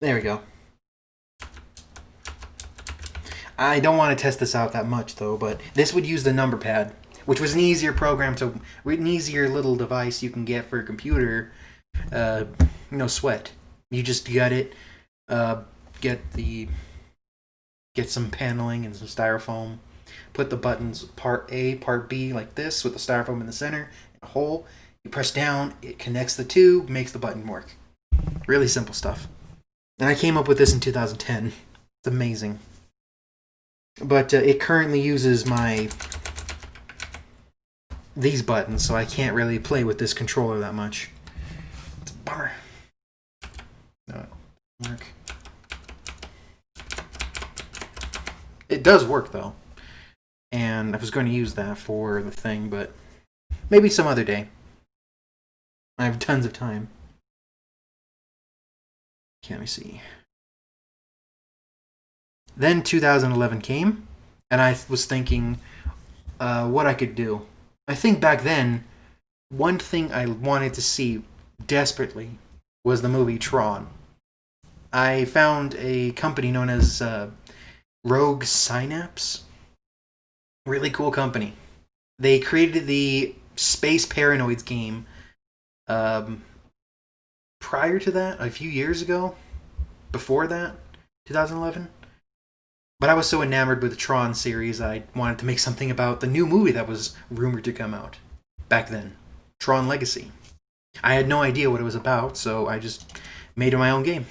There we go. I don't want to test this out that much, though, but this would use the number pad, which was an easier program to, an easier little device you can get for a computer. No sweat. You just gut it, get some paneling and some styrofoam, put the buttons part A, part B like this with the styrofoam in the center, a hole. You press down, it connects the two, makes the button work. Really simple stuff. And I came up with this in 2010. It's amazing. But it currently uses these buttons, so I can't really play with this controller that much. It's a bummer. No, it work. It does work, though. And I was going to use that for the thing, but maybe some other day. I have tons of time. Can we see? Then 2011 came, and I was thinking what I could do. I think back then, one thing I wanted to see desperately was the movie Tron. I found a company known as Rogue Synapse. Really cool company. They created the Space Paranoids game prior to that, a few years ago. Before that, 2011. But I was so enamored with the Tron series, I wanted to make something about the new movie that was rumored to come out back then, Tron Legacy. I had no idea what it was about, so I just made it my own game.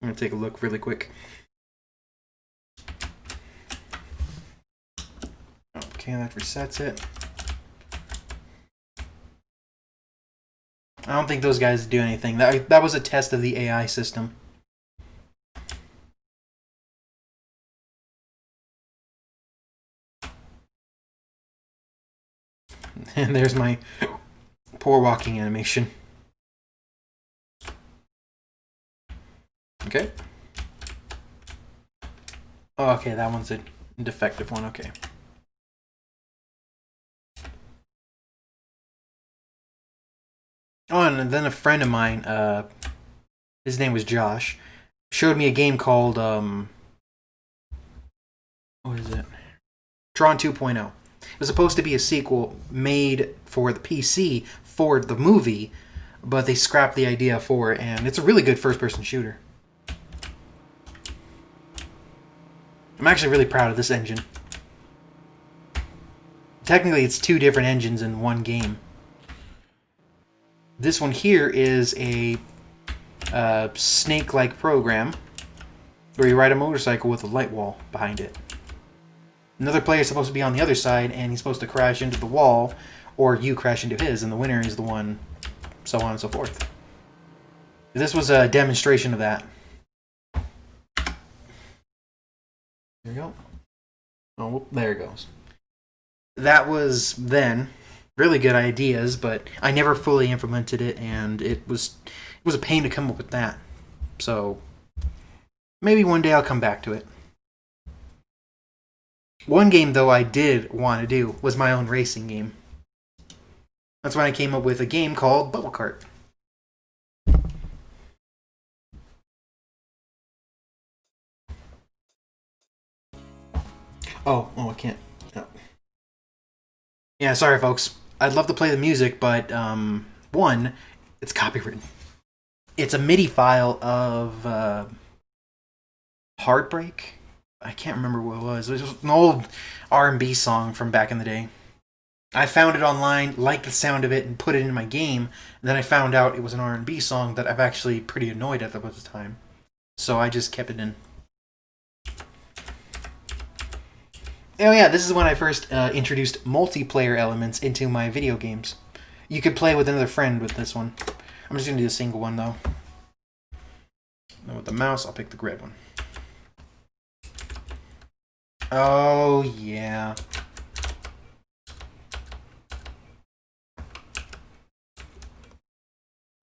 I'm going to take a look really quick. Okay, that resets it. I don't think those guys do anything. That was a test of the AI system. And there's my poor walking animation. Okay. Oh, okay, that one's a defective one. Okay. Oh, and then a friend of mine, his name was Josh, showed me a game called, what is it? Tron 2.0. It was supposed to be a sequel made for the PC for the movie, but they scrapped the idea for it, and it's a really good first-person shooter. I'm actually really proud of this engine. Technically, it's two different engines in one game. This one here is a snake-like program where you ride a motorcycle with a light wall behind it. Another player is supposed to be on the other side, and he's supposed to crash into the wall, or you crash into his, and the winner is the one, so on and so forth. This was a demonstration of that. There we go. Oh, there it goes. That was then really good ideas, but I never fully implemented it, and it was a pain to come up with that. So maybe one day I'll come back to it. One game, though, I did want to do was my own racing game. That's when I came up with a game called Bubble Kart. Oh, I can't. Oh. Yeah, sorry, folks. I'd love to play the music, but one, it's copywritten. It's a MIDI file of Heartbreak. I can't remember what it was. It was an old R&B song from back in the day. I found it online, liked the sound of it, and put it in my game. And then I found out it was an R&B song that I've actually pretty annoyed at the time. So I just kept it in. Oh yeah, this is when I first introduced multiplayer elements into my video games. You could play with another friend with this one. I'm just going to do a single one, though. And with the mouse, I'll pick the red one. Oh, yeah.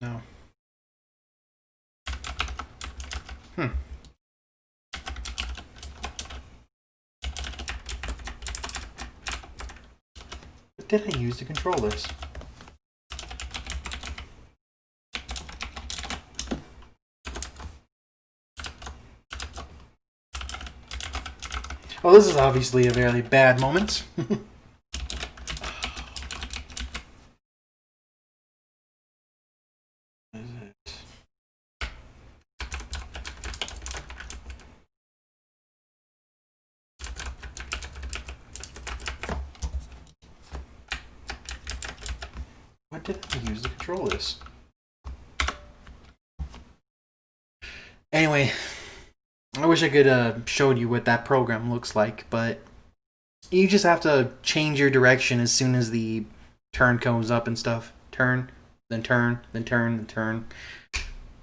No. Hmm. What did I use to control this? Well, this is obviously a very bad moment. What did I use to control this? Anyway, I wish I could showed you what that program looks like, but you just have to change your direction as soon as the turn comes up and stuff. Turn, then turn, then turn, then turn.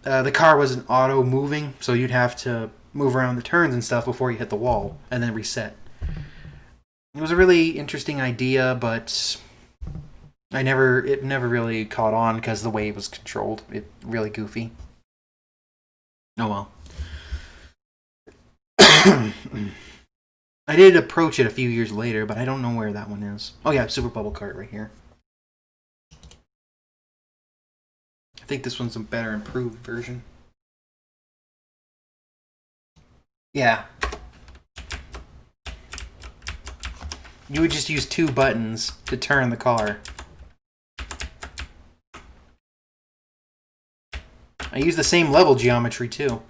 The car wasn't auto moving, so you'd have to move around the turns and stuff before you hit the wall, and then reset. It was a really interesting idea, but it never really caught on because the way it was controlled. It really goofy. Oh well. I did approach it a few years later, but I don't know where that one is. Oh yeah, Super Bubble Kart right here. I think this one's a better improved version. Yeah. You would just use 2 buttons to turn the car. I use the same level geometry too.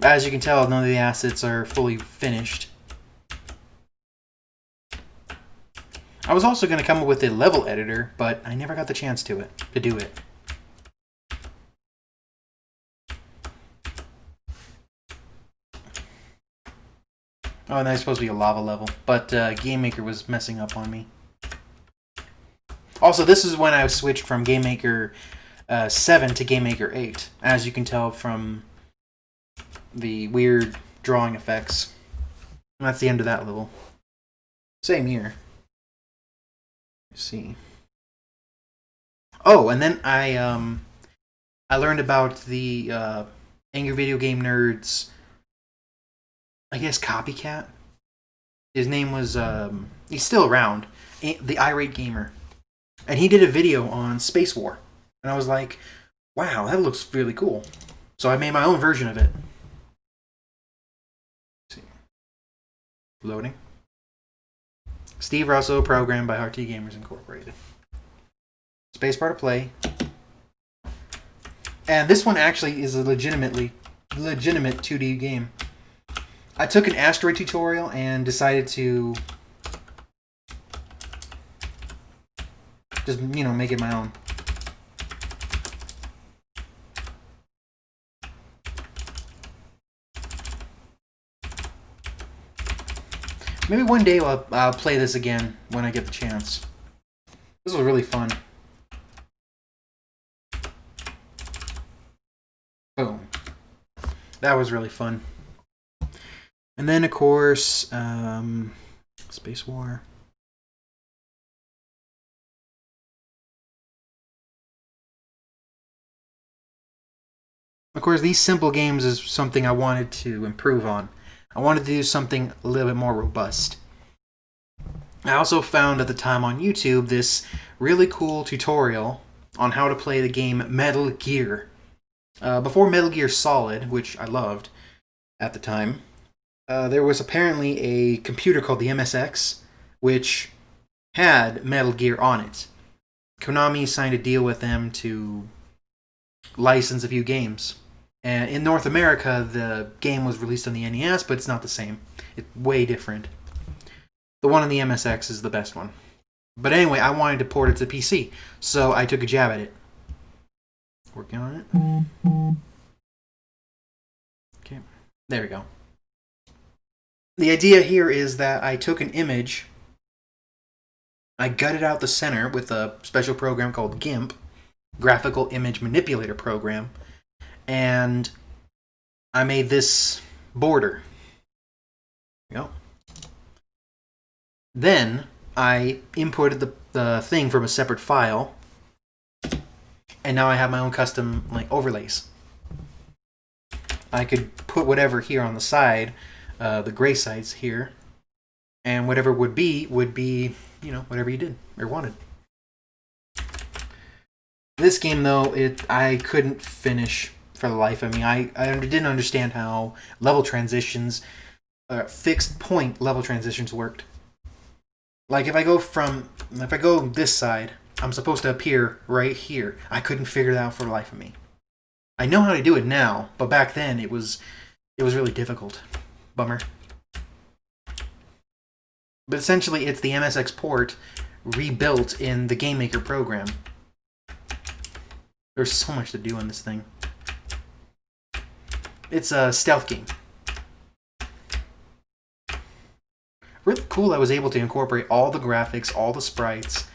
As you can tell, none of the assets are fully finished. I was also going to come up with a level editor, but I never got the chance to do it. Oh, and that's supposed to be a lava level, but GameMaker was messing up on me. Also, this is when I switched from GameMaker 7 to GameMaker 8, as you can tell from the weird drawing effects. And that's the end of that level. Same here. Let's see. Oh, and then I learned about the Angry Video Game Nerds, I guess, copycat. His name was he's still around, the Irate Gamer, and he did a video on Space War, and I was like, wow, that looks really cool. So I made my own version of it. Let's see. Loading. Steve Russell, programmed by RT Gamers Incorporated. Spacebar to play. And this one actually is a legitimate 2D game. I took an Asteroid tutorial and decided to just, make it my own. Maybe one day I'll play this again when I get the chance. This was really fun. Boom. That was really fun. And then, of course, Space War. Of course, these simple games is something I wanted to improve on. I wanted to do something a little bit more robust. I also found at the time on YouTube this really cool tutorial on how to play the game Metal Gear. Before Metal Gear Solid, which I loved at the time, there was apparently a computer called the MSX, which had Metal Gear on it. Konami signed a deal with them to license a few games. And in North America, the game was released on the NES, but it's not the same. It's way different. The one on the MSX is the best one. But anyway, I wanted to port it to PC, so I took a jab at it. Working on it. Okay, there we go. The idea here is that I took an image, I gutted out the center with a special program called GIMP, Graphical Image Manipulator Program, and I made this border. There we go. Then I imported the thing from a separate file, and now I have my own custom overlays. I could put whatever here on the side, the gray sites here, and whatever would be, whatever you did or wanted. This game, though, I couldn't finish for the life of me. I didn't understand how level transitions, fixed point level transitions worked. Like if I go this side, I'm supposed to appear right here. I couldn't figure it out for the life of me. I know how to do it now, but back then it was really difficult. Bummer. But essentially, it's the MSX port rebuilt in the Game Maker program. There's so much to do on this thing. It's a stealth game. Really cool I was able to incorporate all the graphics, all the sprites,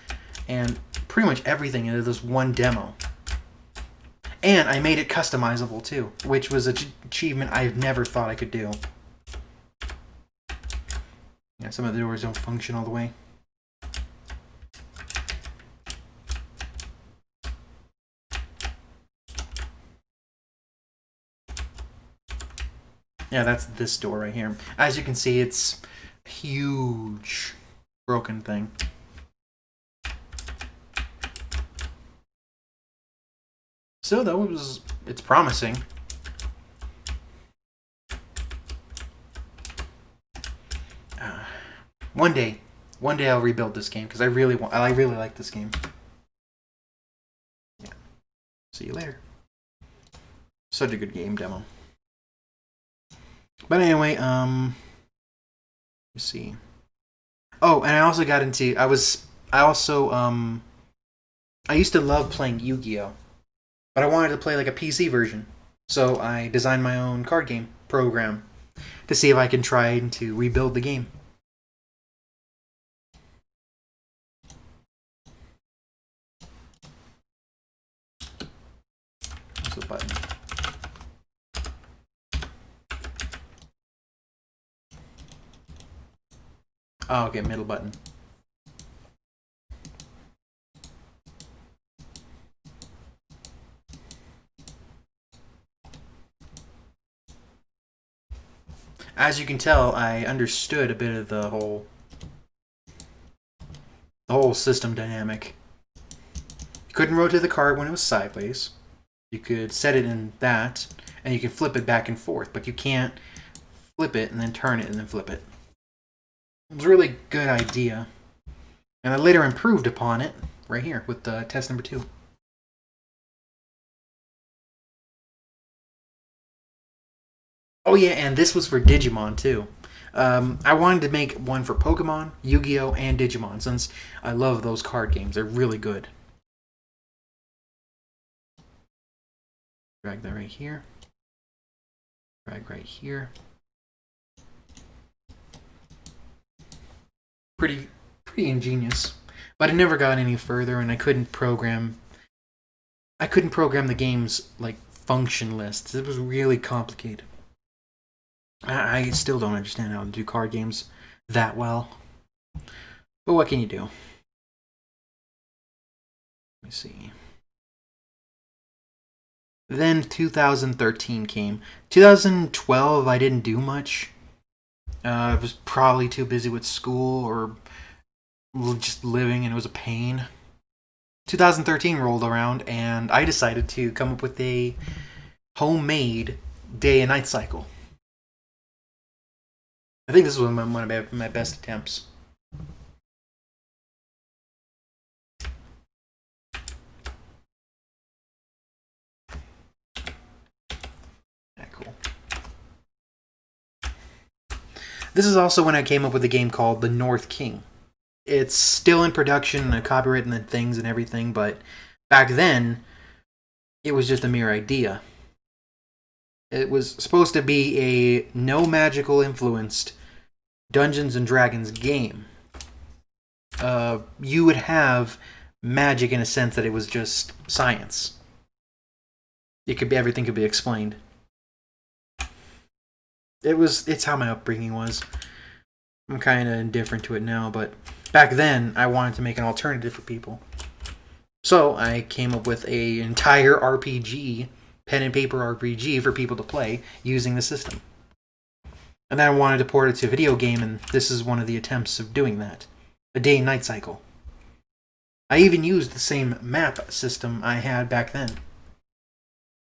and pretty much everything into this one demo. And I made it customizable too, which was an achievement I've never thought I could do. Yeah, some of the doors don't function all the way. Yeah, that's this door right here. As you can see, it's a huge broken thing. So though, it's promising. One day I'll rebuild this game because I really like this game. Yeah. See you later. Such a good game demo. But anyway, let's see. Oh, and I also got into I used to love playing Yu-Gi-Oh, but I wanted to play like a PC version. So I designed my own card game program to see if I can try to rebuild the game. What's the button? Oh, okay, middle button. As you can tell, I understood a bit of the whole system dynamic. You couldn't rotate the card when it was sideways. You could set it in that, and you can flip it back and forth, but you can't flip it and then turn it and then flip it. It was a really good idea. And I later improved upon it right here with test number 2. Oh yeah, and this was for Digimon too. I wanted to make one for Pokemon, Yu-Gi-Oh, and Digimon since I love those card games. They're really good. Drag that right here. Drag right here. Pretty ingenious. But I never got any further, and I couldn't program the game's like function lists. It was really complicated. I still don't understand how to do card games that well. But what can you do? Let me see. Then 2013 came. 2012, I didn't do much. I was probably too busy with school or just living, and it was a pain. 2013 rolled around, and I decided to come up with a homemade day and night cycle. I think this was one of my best attempts. Yeah, cool. This is also when I came up with a game called The North King. It's still in production and copyrighted and things and everything, but back then, it was just a mere idea. It was supposed to be a no magical influenced Dungeons and Dragons game. You would have magic in a sense that it was just science. Everything could be explained. It's how my upbringing was. I'm kind of indifferent to it now, but back then I wanted to make an alternative for people. So I came up with an entire RPG pen and paper RPG for people to play using the system. And then I wanted to port it to a video game, and this is one of the attempts of doing that. A day and night cycle. I even used the same map system I had back then.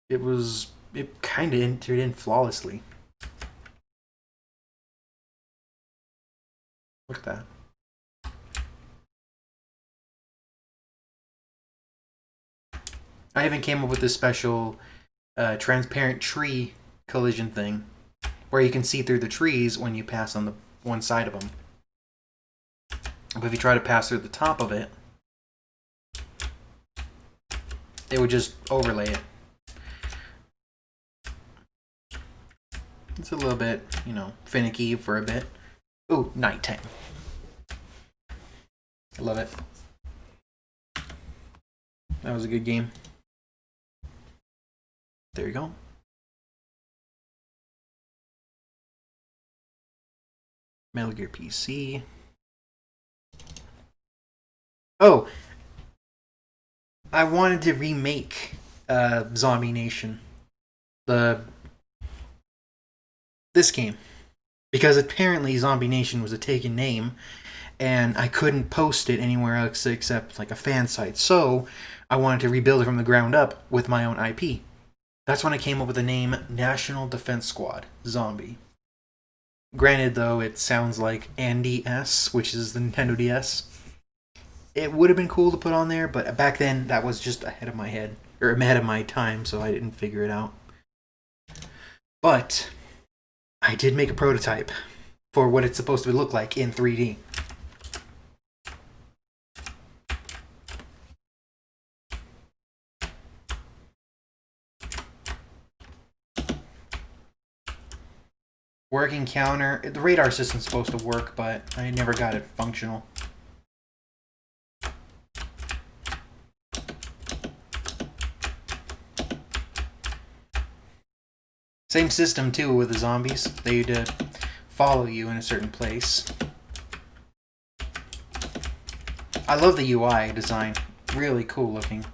It kind of entered in flawlessly. Look at that. I even came up with this special transparent tree collision thing where you can see through the trees when you pass on the one side of them. But if you try to pass through the top of it, it would just overlay it. It's a little bit, finicky for a bit. Ooh, nighttime. I love it. That was a good game. There you go. Metal Gear PC. Oh, I wanted to remake Zombie Nation, this game, because apparently Zombie Nation was a taken name, and I couldn't post it anywhere else except like a fan site. So I wanted to rebuild it from the ground up with my own IP. That's when I came up with the name National Defense Squad Zombie. Granted, though, it sounds like Andy S, which is the Nintendo DS. It would have been cool to put on there, but back then that was just ahead of my head, or ahead of my time, so I didn't figure it out. But I did make a prototype for what it's supposed to look like in 3D. Working counter. The radar system's supposed to work, but I never got it functional. Same system, too, with the zombies. They'd follow you in a certain place. I love the UI design. Really cool looking.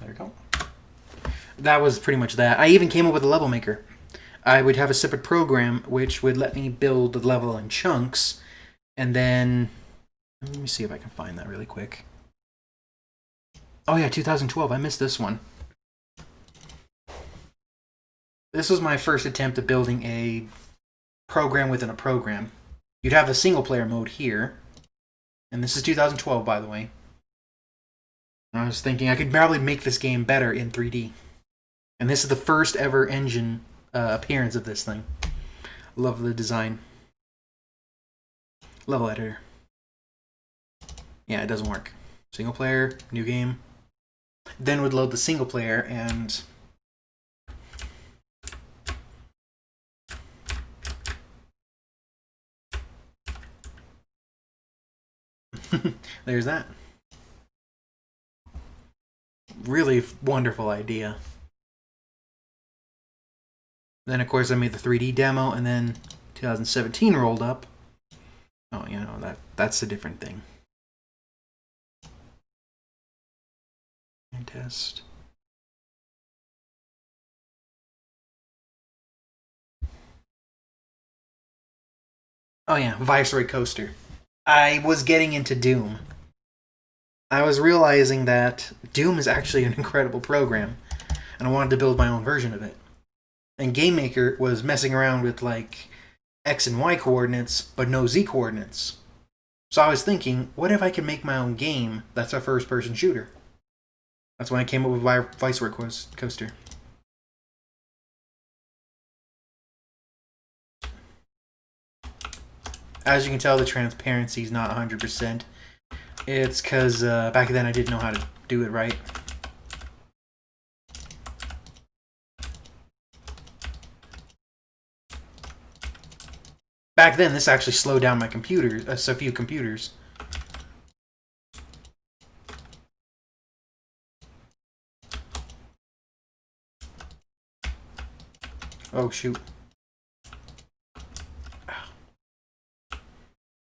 There we go. That was pretty much that. I even came up with a level maker. I would have a separate program which would let me build the level in chunks, and then let me see if I can find that really quick. Oh yeah, 2012. I missed this one. This was my first attempt at building a program within a program. You'd have the single player mode here, and this is 2012, by the way. I was thinking I could probably make this game better in 3D, and this is the first ever engine appearance of this thing. Love the design. Level editor. Yeah, it doesn't work. Single player, new game. Then would load the single player, and there's that. Really wonderful idea. Then, of course, I made the 3D demo, and then 2017 rolled up. Oh, that's a different thing. And test. Oh, yeah, Viceroy Coaster. I was getting into Doom. I was realizing that Doom is actually an incredible program, and I wanted to build my own version of it. And GameMaker was messing around with like X and Y coordinates, but no Z coordinates. So I was thinking, what if I could make my own game that's a first-person shooter? That's when I came up with Viceroy Coaster. As you can tell, the transparency is not 100%. It's because back then I didn't know how to do it right. Back then, this actually slowed down my computer, a few computers. Oh, shoot.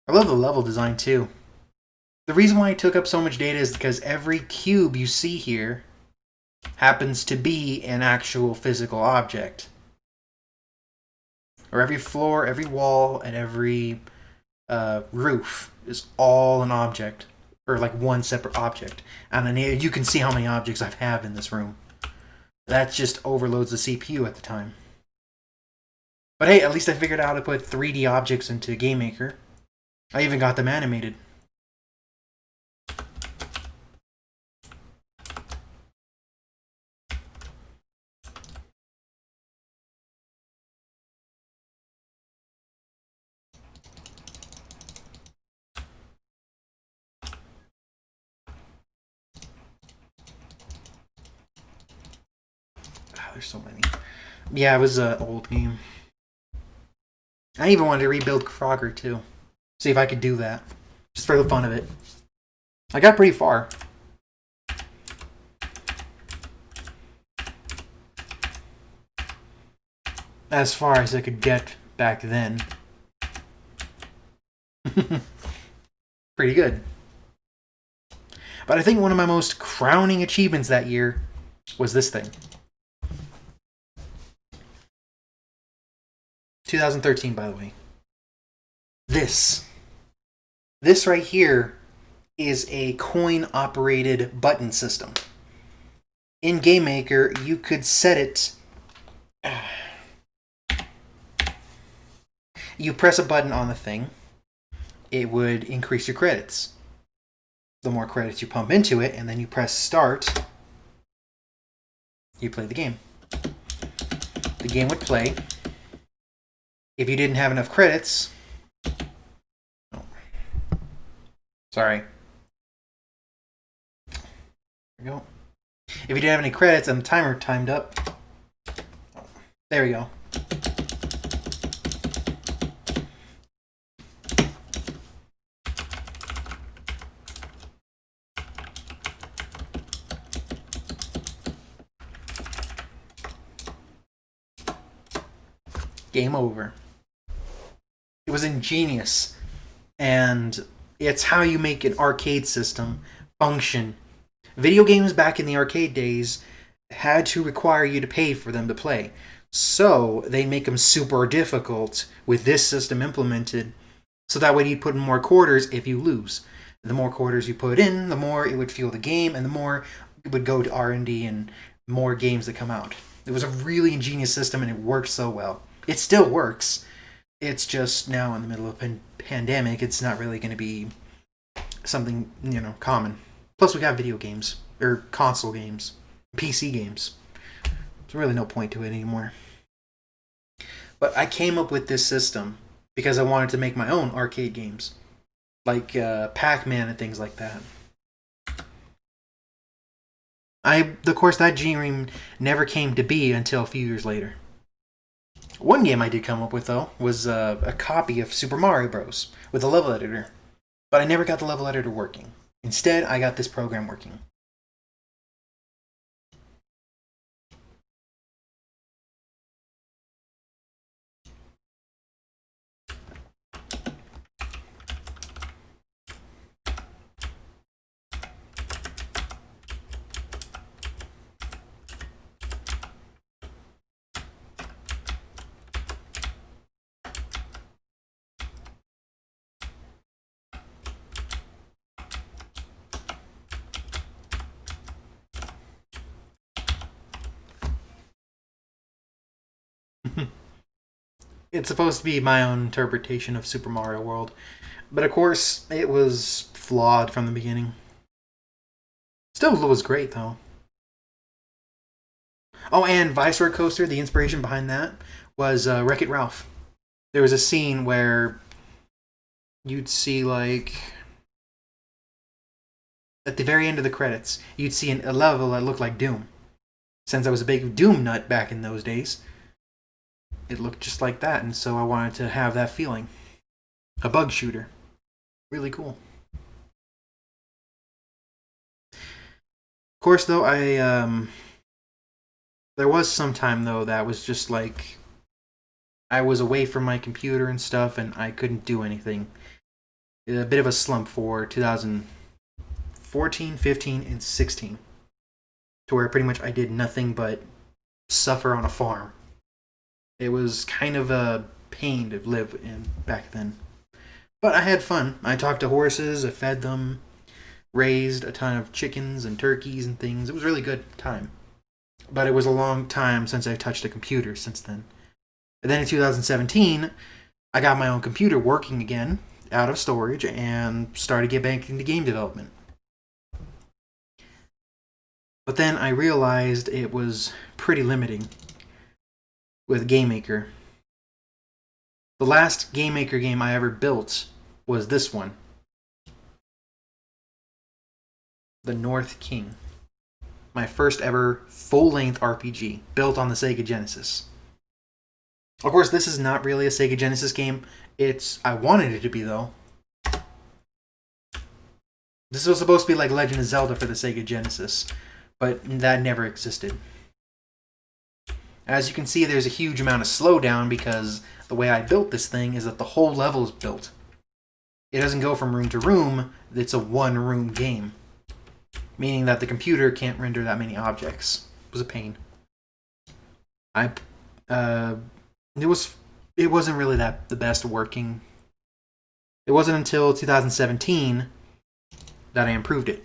I love the level design, too. The reason why it took up so much data is because every cube you see here happens to be an actual physical object. Or every floor, every wall, and every roof is all an object. Or like one separate object. And then you can see how many objects I have in this room. That just overloads the CPU at the time. But hey, at least I figured out how to put 3D objects into GameMaker. I even got them animated. There's so many. Yeah, it was an old game. I even wanted to rebuild Frogger too. See if I could do that. Just for the fun of it. I got pretty far. As far as I could get back then. Pretty good. But I think one of my most crowning achievements that year was this thing. 2013, by the way. This right here is a coin-operated button system. In GameMaker, you could set it. You press a button on the thing, it would increase your credits. The more credits you pump into it, and then you press start, you play the game. The game would play. If you didn't have enough credits... Oh. Sorry. There we go. If you didn't have any credits and the timer timed up... Oh. There we go. Game over. It was ingenious, and it's how you make an arcade system function. Video games back in the arcade days had to require you to pay for them to play, so they make them super difficult with this system implemented, so that way you put in more quarters if you lose. The more quarters you put in, the more it would fuel the game, and the more it would go to R&D and more games that come out. It was a really ingenious system, and it worked so well. It still works. It's just now in the middle of a pandemic, it's not really going to be something, common. Plus, we got video games, or console games, PC games. There's really no point to it anymore. But I came up with this system because I wanted to make my own arcade games, like Pac-Man and things like that. Of course, that dream never came to be until a few years later. One game I did come up with, though, was a copy of Super Mario Bros. With a level editor. But I never got the level editor working. Instead, I got this program working. It's supposed to be my own interpretation of Super Mario World. But of course, it was flawed from the beginning. Still was great, though. Oh, and Viceroy Coaster, the inspiration behind that was Wreck-It Ralph. There was a scene where you'd see, like, at the very end of the credits, you'd see a level that looked like Doom. Since I was a big Doom nut back in those days, it looked just like that, and so I wanted to have that feeling. A bug shooter. Really cool. Of course, though, there was some time, though, that was just like I was away from my computer and stuff, and I couldn't do anything. A bit of a slump for 2014, 15, and 16, to where pretty much I did nothing but suffer on a farm. It was kind of a pain to live in back then. But I had fun. I talked to horses, I fed them, raised a ton of chickens and turkeys and things. It was a really good time. But it was a long time since I touched a computer since then. And then in 2017, I got my own computer working again, out of storage, and started to get back into game development. But then I realized it was pretty limiting with GameMaker. The last GameMaker game I ever built was this one, The North King. My first ever full-length RPG built on the Sega Genesis. Of course, this is not really a Sega Genesis game. I wanted it to be, though. This was supposed to be like Legend of Zelda for the Sega Genesis, but that never existed. As you can see, there's a huge amount of slowdown because the way I built this thing is that the whole level is built. It doesn't go from room to room, it's a one-room game. Meaning that the computer can't render that many objects. It was a pain. It wasn't really the best working. It wasn't until 2017 that I improved it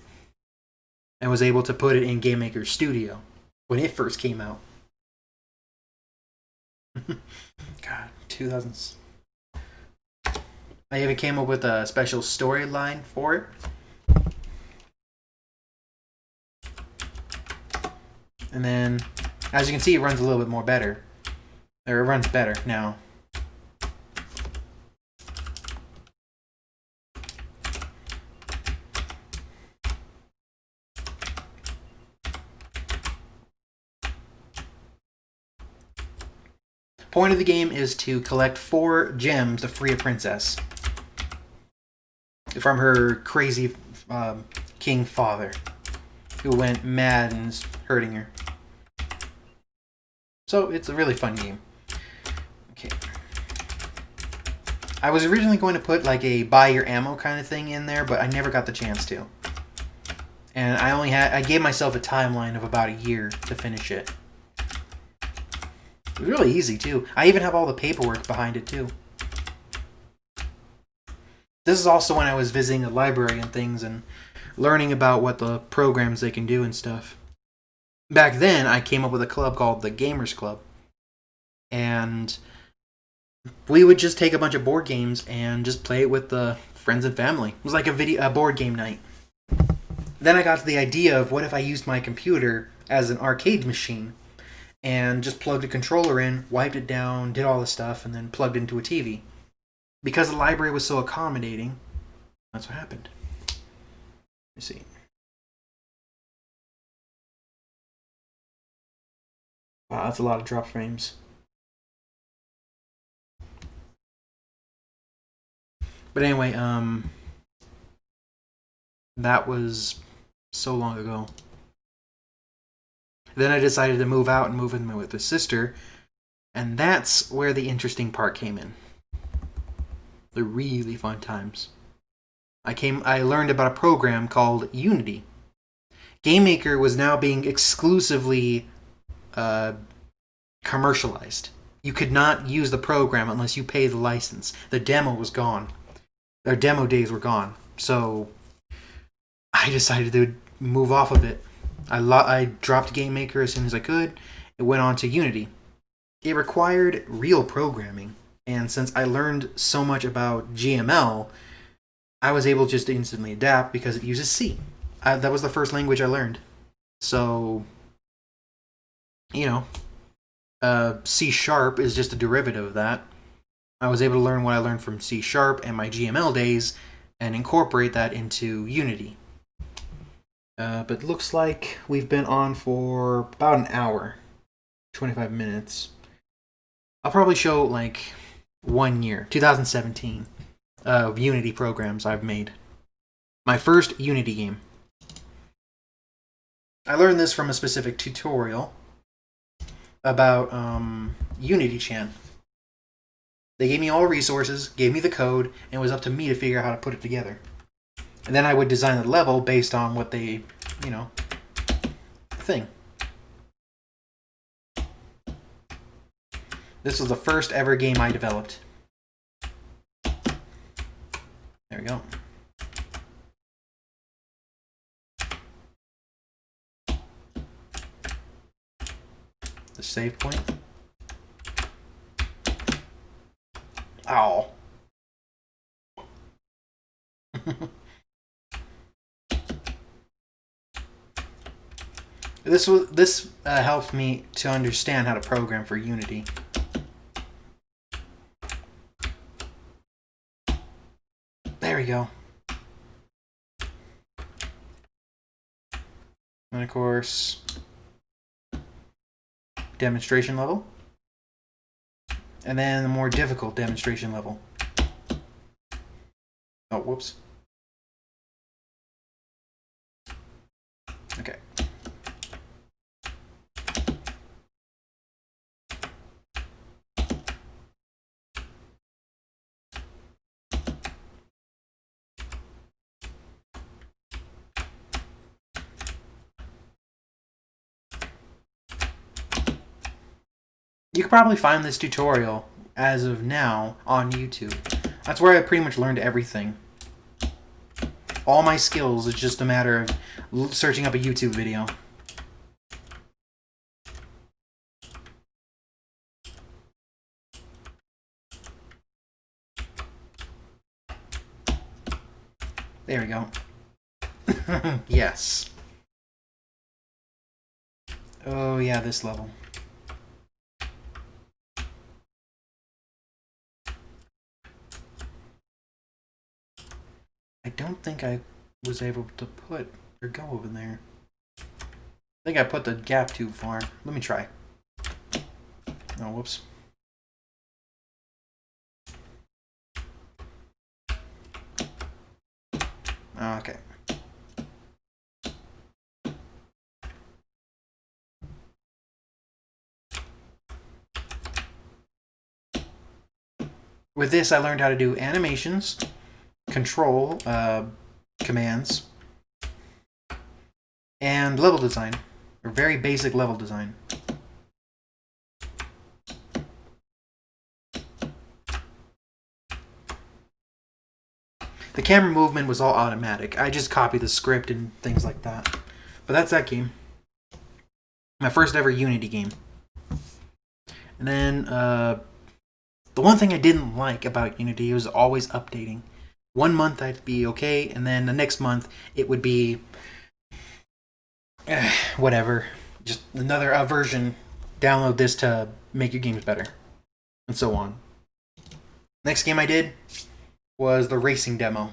and was able to put it in GameMaker Studio when it first came out. God, 2000s. I even came up with a special storyline for it. And then, as you can see, it runs a little bit more better. Or it runs better now. Point of the game is to collect 4 gems to free a princess from her crazy king father, who went mad and is hurting her. So it's a really fun game. Okay. I was originally going to put like a buy your ammo kind of thing in there, but I never got the chance to. And I gave myself a timeline of about a year to finish it. It was really easy too. I even have all the paperwork behind it too. This is also when I was visiting a library and things and learning about what the programs they can do and stuff. Back then, I came up with a club called the Gamers Club. And we would just take a bunch of board games and just play it with the friends and family. It was like a board game night. Then I got to the idea of what if I used my computer as an arcade machine and just plugged a controller in, wiped it down, did all the stuff, and then plugged into a TV. Because the library was so accommodating, that's what happened. Let me see. Wow, that's a lot of drop frames. But anyway, that was so long ago. Then I decided to move out and move in with his sister, and that's where the interesting part came in. The really fun times. I learned about a program called Unity. GameMaker was now being exclusively commercialized. You could not use the program unless you pay the license. The demo was gone. Their demo days were gone. So I decided to move off of it. I dropped GameMaker as soon as I could. It went on to Unity. It required real programming. And since I learned so much about GML, I was able just to instantly adapt because it uses C. That was the first language I learned. So, C# is just a derivative of that. I was able to learn what I learned from C# and my GML days and incorporate that into Unity. But looks like we've been on for about an hour, 25 minutes. I'll probably show like 1 year, 2017, of Unity programs I've made. My first Unity game. I learned this from a specific tutorial about Unity Chan. They gave me all resources, gave me the code, and it was up to me to figure out how to put it together. And then I would design the level based on what they, thing. This was the first ever game I developed. There we go. The save point. Ow. This helped me to understand how to program for Unity. There we go. And of course, demonstration level. And then the more difficult demonstration level. Oh, whoops. Okay. You could probably find this tutorial, as of now, on YouTube. That's where I pretty much learned everything. All my skills is just a matter of searching up a YouTube video. There we go. Yes. Oh yeah, this level. I don't think I was able to put or go over there. I think I put the gap too far. Let me try. Oh, whoops. Okay. With this, I learned how to do animations, control commands, and level design, or very basic level design. The camera movement was all automatic. I just copied the script and things like that. But that's that game. My first ever Unity game. And then, the one thing I didn't like about Unity was always updating. 1 month I'd be okay, and then the next month it would be whatever. Just another version. Download this to make your games better. And so on. Next game I did was the racing demo.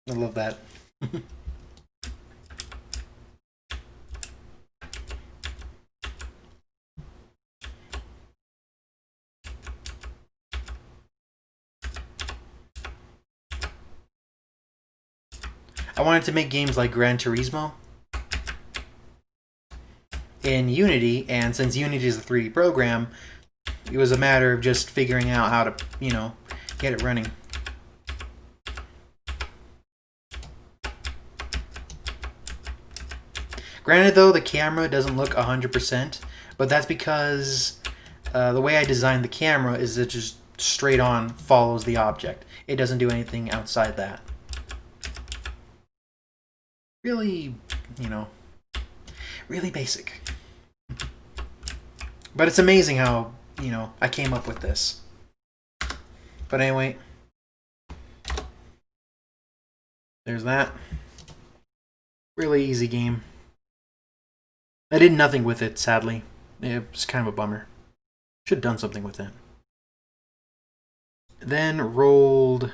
I love that. I wanted to make games like Gran Turismo in Unity, and since Unity is a 3D program, it was a matter of just figuring out how to, get it running. Granted, though, the camera doesn't look 100%, but that's because the way I designed the camera is it just straight on follows the object. It doesn't do anything outside that. Really, really basic. But it's amazing how, I came up with this. But anyway, there's that. Really easy game. I did nothing with it, sadly. It was kind of a bummer. Should have done something with it. Then rolled...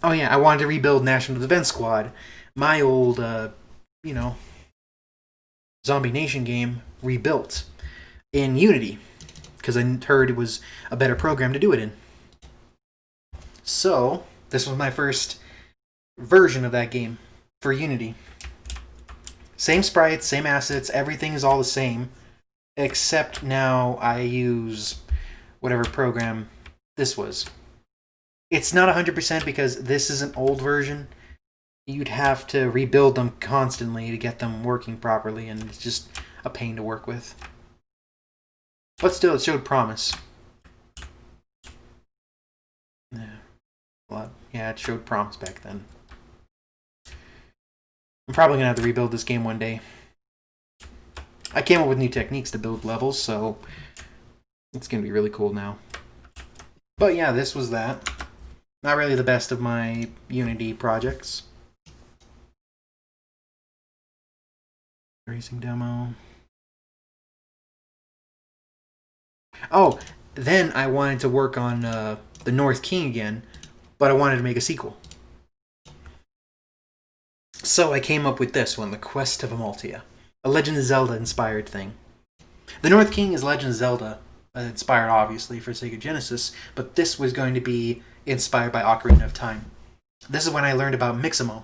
Oh yeah, I wanted to rebuild National Defense Squad. My old, Zombie Nation game rebuilt in Unity. Because I heard it was a better program to do it in. So, this was my first version of that game for Unity. Same sprites, same assets, everything is all the same, except now I use whatever program this was. It's not 100% because this is an old version. You'd have to rebuild them constantly to get them working properly, and it's just a pain to work with. But still, it showed promise. Yeah, it showed promise back then. I'm probably gonna have to rebuild this game one day. I came up with new techniques to build levels, so it's gonna be really cool now. But yeah, this was that. Not really the best of my Unity projects. Racing demo. Oh, then I wanted to work on the North King again, but I wanted to make a sequel. So I came up with this one, The Quest of Amaltia, a Legend of Zelda inspired thing. The North King is Legend of Zelda, inspired obviously for Sega Genesis, but this was going to be inspired by Ocarina of Time. This is when I learned about Mixamo.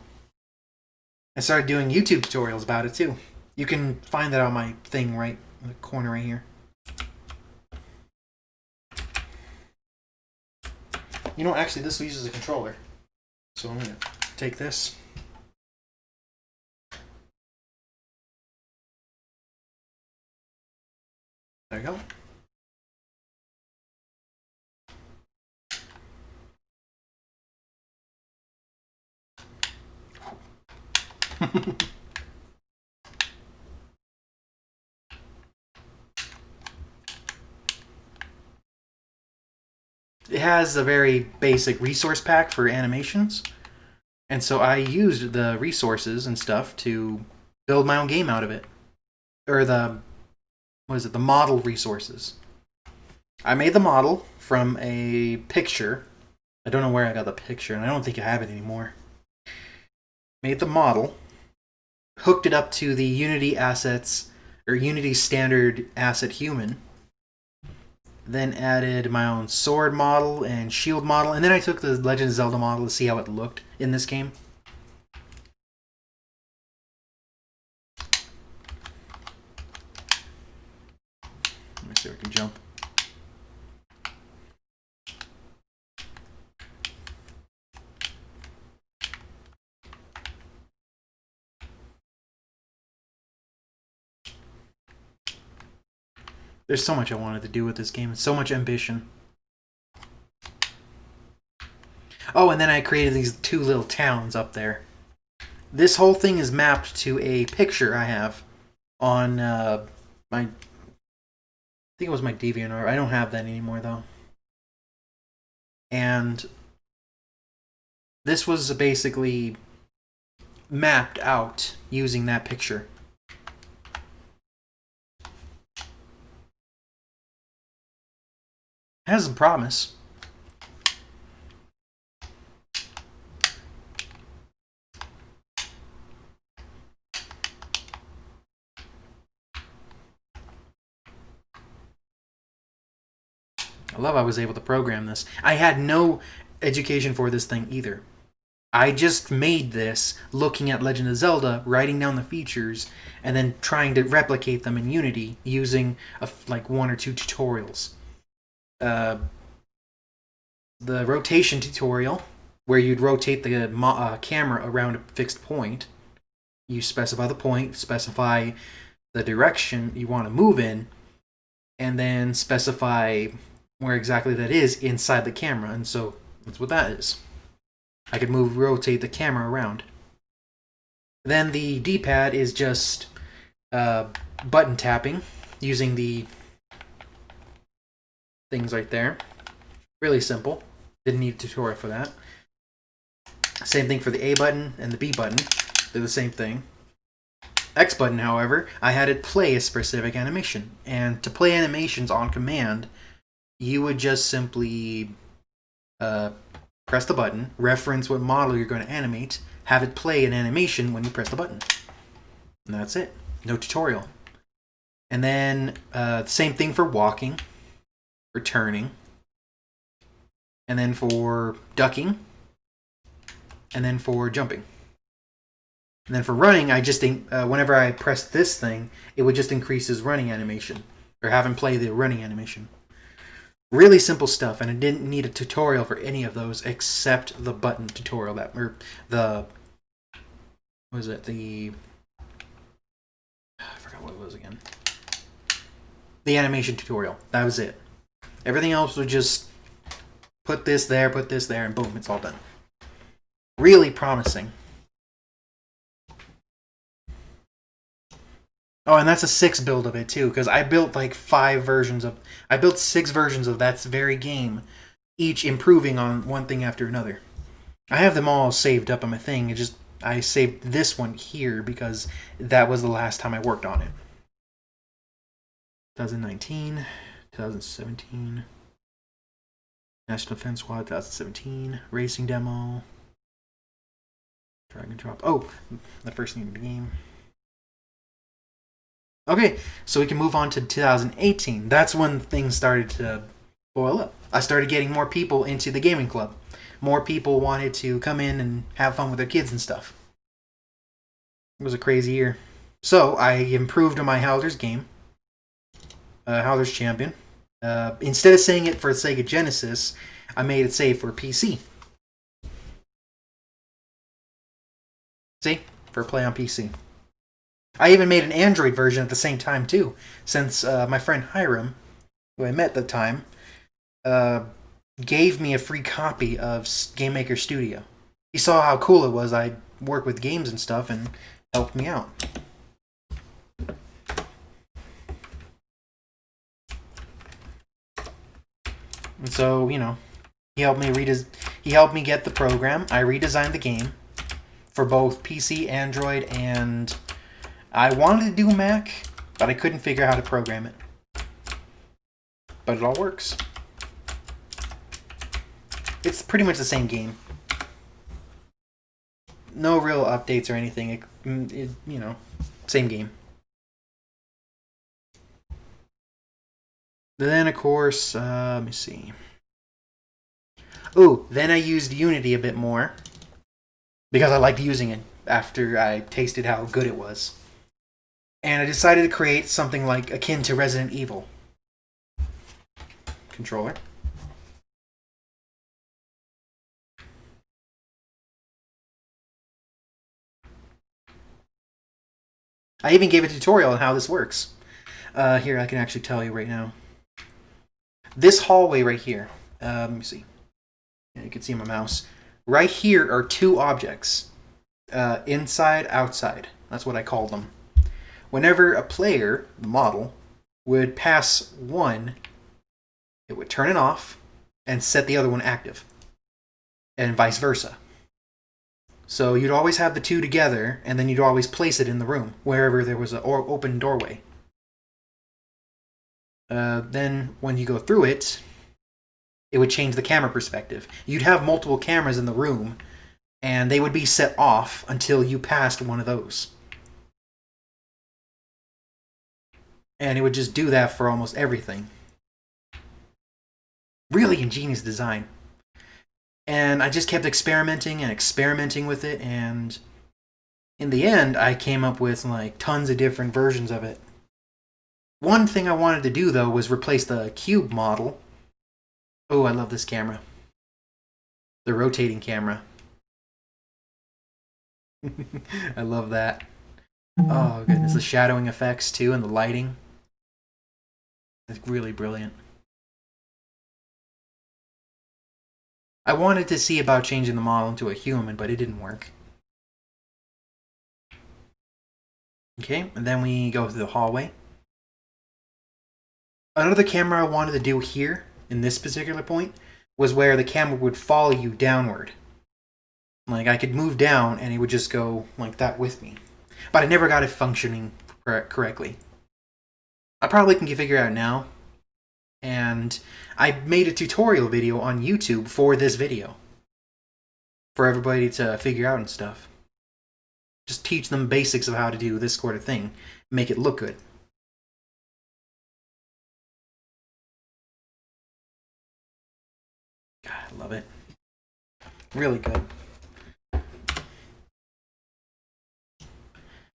I started doing YouTube tutorials about it too. You can find that on my thing right in the corner right here. You know, actually, this uses a controller. So I'm going to take this. There you go. It has a very basic resource pack for animations, and so I used the resources and stuff to build my own game out of it. Or the model resources. I made the model from a picture. I don't know where I got the picture, and I don't think I have it anymore. Made the model, hooked it up to the Unity assets, or Unity standard asset human, then added my own sword model and shield model, and then I took the Legend of Zelda model to see how it looked in this game. Let me see if I can jump. There's so much I wanted to do with this game, and so much ambition. Oh, and then I created these two little towns up there. This whole thing is mapped to a picture I have on my... I think it was my DeviantArt. I don't have that anymore, though. And this was basically mapped out using that picture. It has some promise. I love I was able to program this. I had no education for this thing either. I just made this looking at Legend of Zelda, writing down the features, and then trying to replicate them in Unity using like 1 or 2 tutorials. The rotation tutorial, where you'd rotate the camera around a fixed point. You specify the point, specify the direction you want to move in, and then specify where exactly that is inside the camera. And so that's what that is. I could rotate the camera around. Then the D-pad is just button tapping using the things right there. Really simple. Didn't need a tutorial for that. Same thing for the A button and the B button. They're the same thing. X button, however, I had it play a specific animation. And to play animations on command, you would just simply press the button, reference what model you're going to animate, have it play an animation when you press the button. And that's it. No tutorial. And then same thing for walking, for turning, and then for ducking, and then for jumping. And then for running, I just whenever I pressed this thing, it would just increase his running animation, or have him play the running animation. Really simple stuff, and I didn't need a tutorial for any of those except the button tutorial or the what was it? I forgot what it was again. The animation tutorial. That was it. Everything else was just put this there, and boom, it's all done. Really promising. Oh, and that's a 6 build of it too, because I built like 6 versions of that very game, each improving on one thing after another. I have them all saved up on my thing. I saved this one here because that was the last time I worked on it. 2019, 2017, National Defense Squad, 2017, Racing Demo, Drag and Drop. Oh, the first name of the game. Okay, so we can move on to 2018. That's when things started to boil up. I started getting more people into the gaming club. More people wanted to come in and have fun with their kids and stuff. It was a crazy year. So I improved on my Howlers game, Howlers Champion. Instead of saying it for Sega Genesis, I made it say for PC. See? For play on PC. I even made an Android version at the same time, too, since my friend Hiram, who I met at the time, gave me a free copy of Game Maker Studio. He saw how cool it was. I work with games and stuff, and helped me out. And so, he helped me get the program. I redesigned the game for both PC, Android, and I wanted to do Mac, but I couldn't figure out how to program it. But it all works. It's pretty much the same game. No real updates or anything. Same game. Then, of course, let me see. Ooh, then I used Unity a bit more because I liked using it after I tasted how good it was. And I decided to create something like akin to Resident Evil. Controller. I even gave a tutorial on how this works. Here, I can actually tell you right now. This hallway right here. Let me see. Yeah, you can see my mouse. Right here are 2 objects. Inside, outside. That's what I call them. Whenever a player, the model, would pass one, it would turn it off and set the other one active. And vice versa. So you'd always have the 2 together, and then you'd always place it in the room, wherever there was an open doorway. Then when you go through it, it would change the camera perspective. You'd have multiple cameras in the room, and they would be set off until you passed one of those. And it would just do that for almost everything. Really ingenious design. And I just kept experimenting with it, and in the end, I came up with like tons of different versions of it. One thing I wanted to do, though, was replace the cube model. Oh, I love this camera. The rotating camera. I love that. Oh, goodness. The shadowing effects, too, and the lighting. It's really brilliant. I wanted to see about changing the model into a human, but it didn't work. Okay, and then we go to the hallway. Another camera I wanted to do here, in this particular point, was where the camera would follow you downward. Like, I could move down, and it would just go like that with me. But I never got it functioning correctly. I probably can figure it out now. And I made a tutorial video on YouTube for this video. For everybody to figure out and stuff. Just teach them basics of how to do this sort of thing. Make it look good. God, I love it. Really good.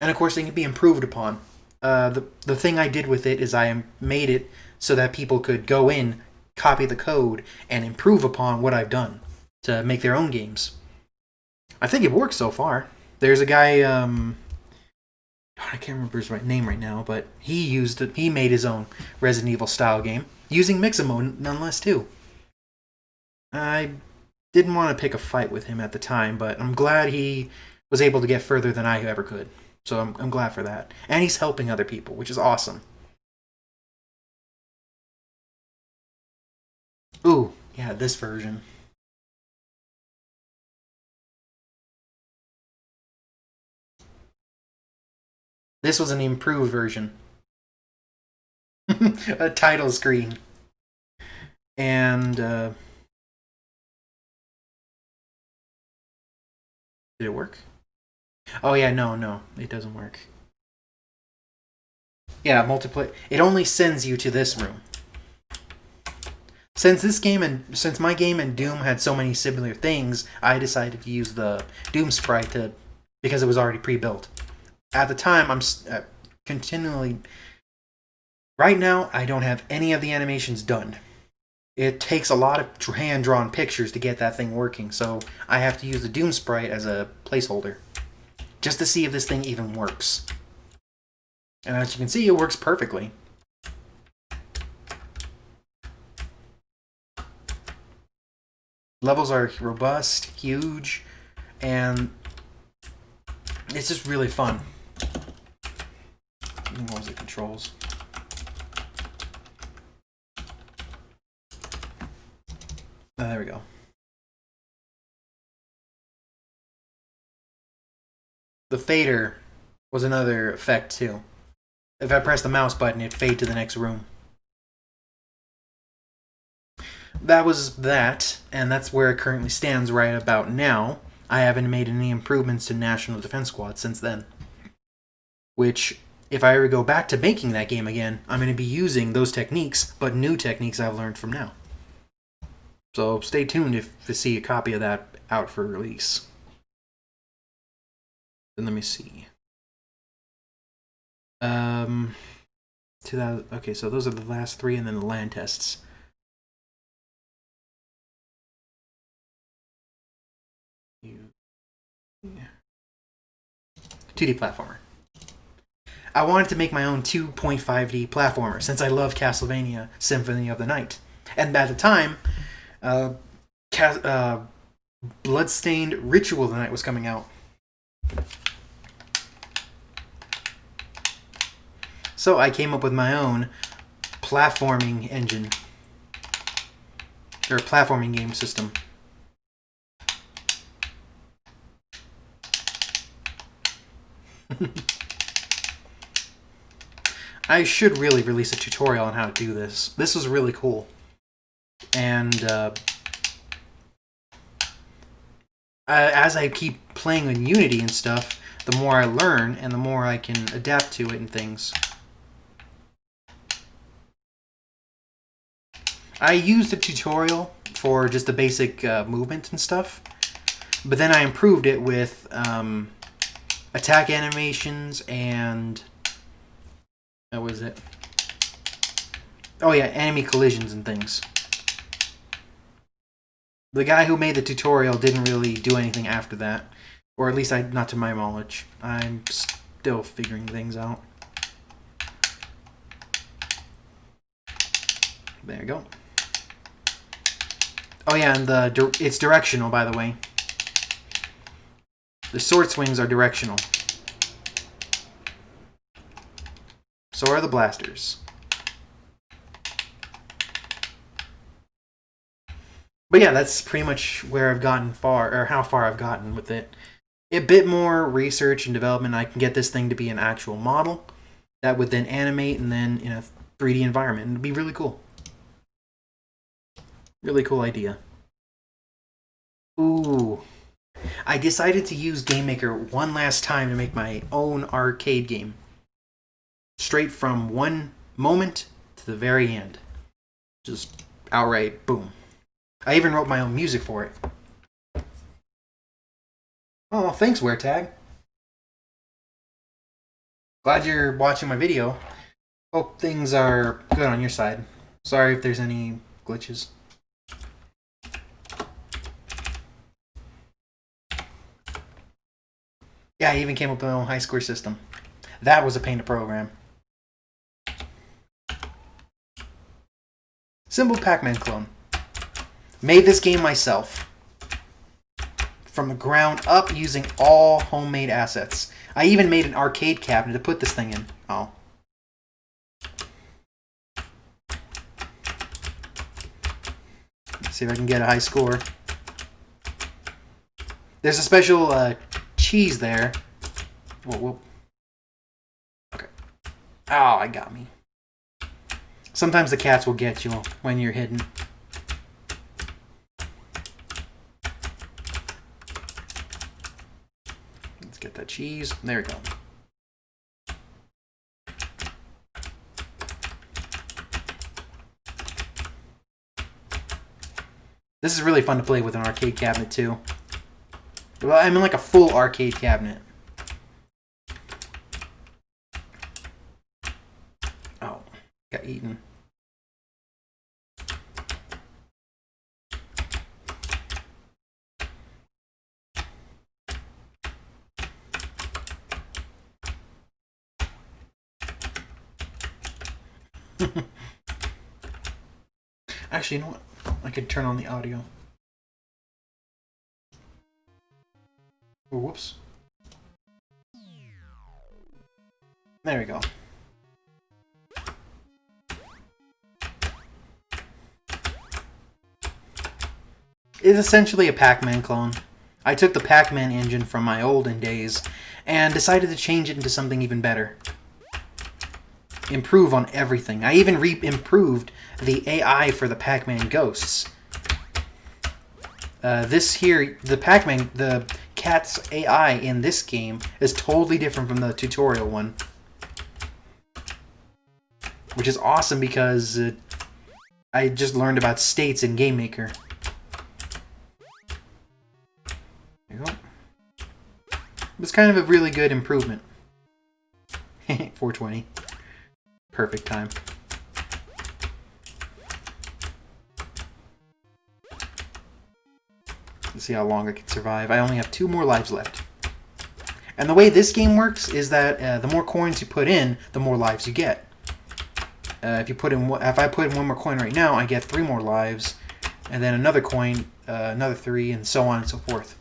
and of course, they can be improved upon. The thing I did with it is I made it so that people could go in, copy the code, and improve upon what I've done to make their own games. I think it works so far. There's a guy, I can't remember his name right now, but he made his own Resident Evil style game using Mixamo nonetheless too. I didn't want to pick a fight with him at the time, but I'm glad he was able to get further than I ever could. So I'm glad for that. And he's helping other people, which is awesome. Ooh, yeah, this version. This was an improved version. A title screen. And, did it work? Oh yeah, no, it doesn't work. Yeah, multiplayer. It only sends you to this room. Since my game and Doom had so many similar things, I decided to use the Doom sprite because it was already pre-built. At the time, I'm continually. Right now, I don't have any of the animations done. It takes a lot of hand-drawn pictures to get that thing working, so I have to use the Doom sprite as a placeholder, just to see if this thing even works. And as you can see, it works perfectly. Levels are robust, huge, and it's just really fun. What was the controls? There we go. The fader was another effect too. If I press the mouse button, it'd fade to the next room. That was that, and that's where it currently stands right about now. I haven't made any improvements to National Defense Squad since then. Which, if I ever go back to making that game again, I'm going to be using those techniques, but new techniques I've learned from now. So stay tuned to see a copy of that out for release. Then let me see. 2000. Okay, so those are the last three, and then the land tests. Yeah. 2D platformer. I wanted to make my own 2.5D platformer since I love Castlevania Symphony of the Night. And at the time, Bloodstained Ritual of the Night was coming out. So I came up with my own platforming engine. Or platforming game system. I should really release a tutorial on how to do this. This was really cool. And as I keep playing with Unity and stuff, the more I learn and the more I can adapt to it and things. I used the tutorial for just the basic movement and stuff, but then I improved it with attack animations and what was it? Oh yeah, enemy collisions and things. The guy who made the tutorial didn't really do anything after that, or at least not to my knowledge. I'm still figuring things out. There you go. Oh yeah, and it's directional, by the way. The sword swings are directional. So are the blasters. But yeah, that's pretty much where I've gotten far, or how far I've gotten with it. A bit more research and development, I can get this thing to be an actual model that would then animate and then in a 3D environment. It'd be really cool. Really cool idea. Ooh. I decided to use GameMaker one last time to make my own arcade game. Straight from one moment to the very end. Just outright boom. I even wrote my own music for it. Oh, thanks, WearTag. Glad you're watching my video. Hope things are good on your side. Sorry if there's any glitches. Yeah, I even came up with my own high score system. That was a pain to program. Simple Pac-Man clone. Made this game myself. From the ground up using all homemade assets. I even made an arcade cabinet to put this thing in. Oh. Let's see if I can get a high score. There's a special cheese there. Whoa, whoa. Okay. Oh, I got me. Sometimes the cats will get you when you're hidden. Let's get that cheese. There we go. This is really fun to play with an arcade cabinet too. Well, I mean like a full arcade cabinet. Oh, got eaten. Actually, you know what? I could turn on the audio. Oh, whoops. There we go. It's essentially a Pac-Man clone. I took the Pac-Man engine from my olden days and decided to change it into something even better. Improve on everything. I even improved the AI for the Pac-Man ghosts. This here, the cat's AI in this game is totally different from the tutorial one. Which is awesome because I just learned about states in Game Maker. There you go. It was kind of a really good improvement. 420. Perfect time. Let's see how long I can survive. I only have 2 more lives left. And the way this game works is that the more coins you put in, the more lives you get. If I put in 1 more coin right now, I get 3 more lives, and then another coin, another 3, and so on and so forth.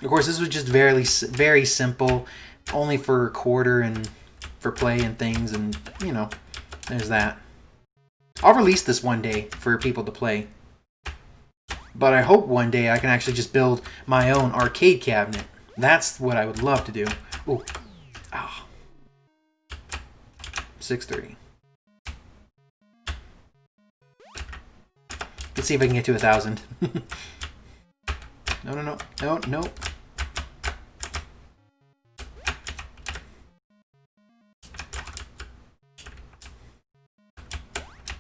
Of course, this was just very simple, only for quarter and for play and things, and you know, there's that. I'll release this one day for people to play. But I hope one day I can actually just build my own arcade cabinet. That's what I would love to do. Ooh. Ah. 630. Let's see if I can get to 1,000. No.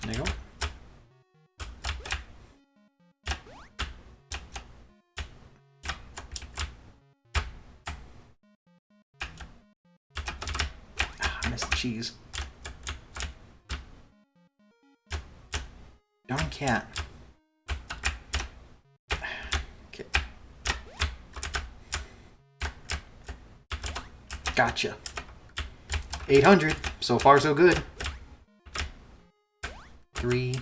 There you go. I missed the cheese. Darn cat. Okay. Gotcha. 800. So far, so good. 3.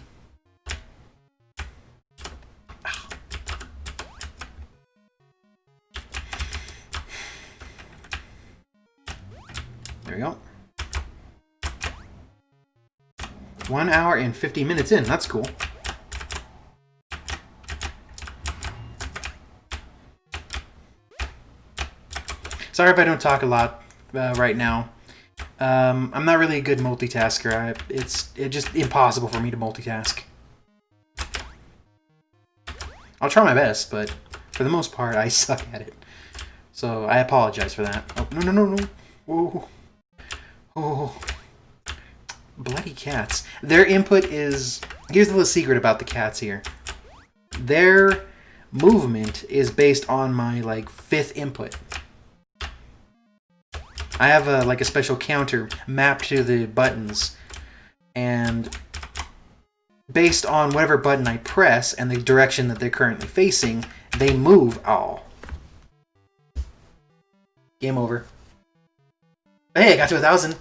There we go. 1 hour and 50 minutes in. That's cool. Sorry if I don't talk a lot right now. I'm not really a good multitasker. It's just impossible for me to multitask. I'll try my best, but for the most part, I suck at it. So I apologize for that. Oh, no. Whoa. Oh. Bloody cats. Their input is... Here's the little secret about the cats here. Their movement is based on my like 5th input. I have a special counter mapped to the buttons, and based on whatever button I press and the direction that they're currently facing, they move all. Game over. Hey, I got to 1,000.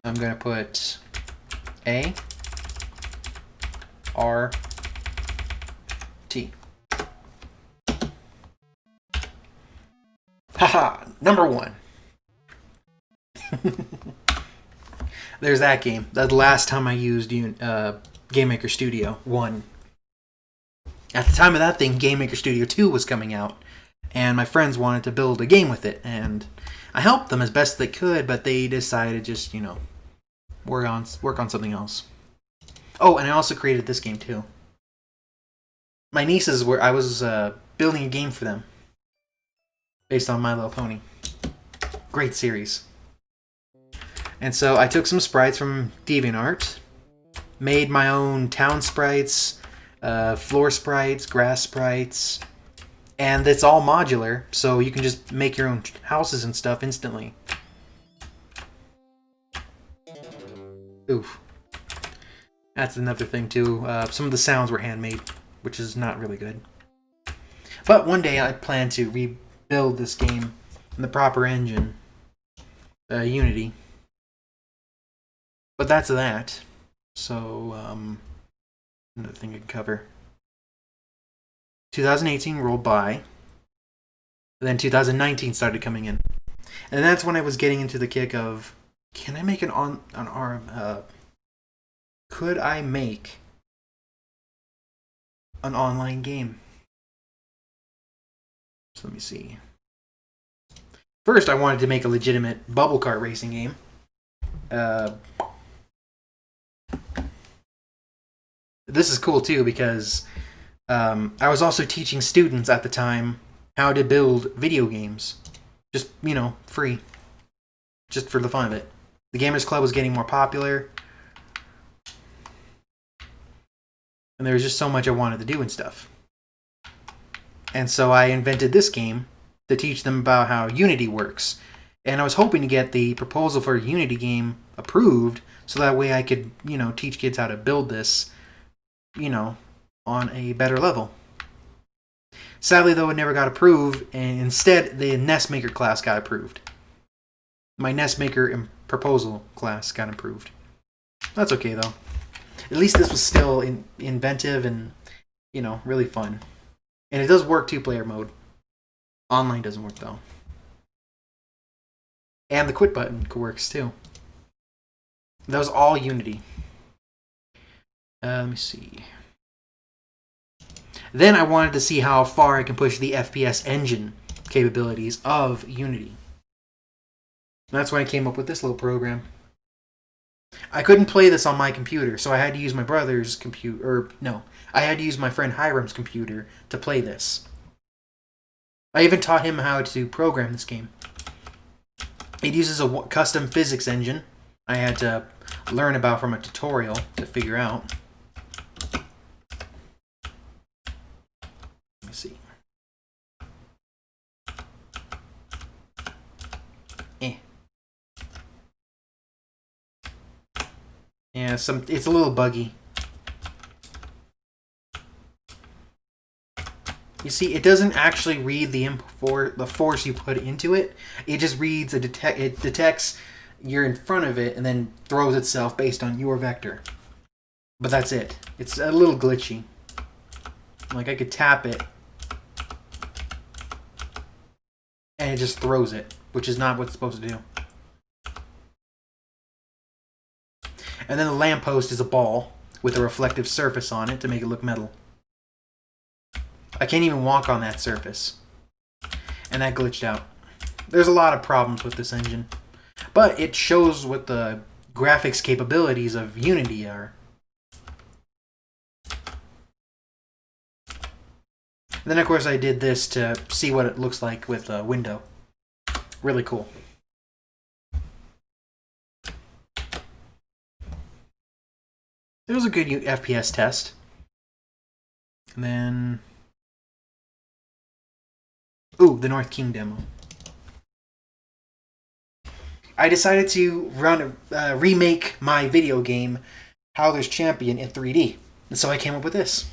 I'm gonna put A R T. Haha, number 1. There's that game. The last time I used Game Maker Studio 1. At the time of that thing, Game Maker Studio 2 was coming out, and my friends wanted to build a game with it, and I helped them as best they could, but they decided just, work on something else. Oh, and I also created this game too. My nieces I was building a game for them based on My Little Pony. Great series. And so I took some sprites from DeviantArt, made my own town sprites, floor sprites, grass sprites, and it's all modular, so you can just make your own houses and stuff instantly. Oof. That's another thing too. Some of the sounds were handmade, which is not really good. But one day I plan to rebuild this game in the proper engine, Unity. But that's that. So, another thing I can cover. 2018 rolled by. And then 2019 started coming in. And that's when I was getting into the kick of, can I make could I make an online game? So let me see. First, I wanted to make a legitimate bubble kart racing game. This is cool too because I was also teaching students at the time how to build video games. Just, free. Just for the fun of it. The Gamers Club was getting more popular. And there was just so much I wanted to do and stuff. And so I invented this game to teach them about how Unity works. And I was hoping to get the proposal for a Unity game approved so that way I could, teach kids how to build this, on a better level. Sadly, though, it never got approved, and instead, the Nest Maker class got approved. My Nest Maker proposal class got approved. That's okay, though. At least this was still inventive and, really fun. And it does work 2-player mode. Online doesn't work, though. And the quit button works, too. That was all Unity. Let me see. Then I wanted to see how far I can push the FPS engine capabilities of Unity. That's when I came up with this little program. I couldn't play this on my computer, so I had to use my brother's computer. I had to use my friend Hiram's computer to play this. I even taught him how to program this game. It uses a custom physics engine I had to learn about from a tutorial to figure out. Let me see. Yeah, it's a little buggy. You see, it doesn't actually read the force you put into it. It just reads it detects you're in front of it and then throws itself based on your vector. But that's it. It's a little glitchy. Like I could tap it and it just throws it, which is not what it's supposed to do. And then the lamppost is a ball with a reflective surface on it to make it look metal. I can't even walk on that surface. And that glitched out. There's a lot of problems with this engine. But it shows what the graphics capabilities of Unity are. And then of course I did this to see what it looks like with a window. Really cool. It was a good FPS test. And then... Ooh, the North King demo. I decided to remake my video game Howler's Champion in 3D. And so I came up with this.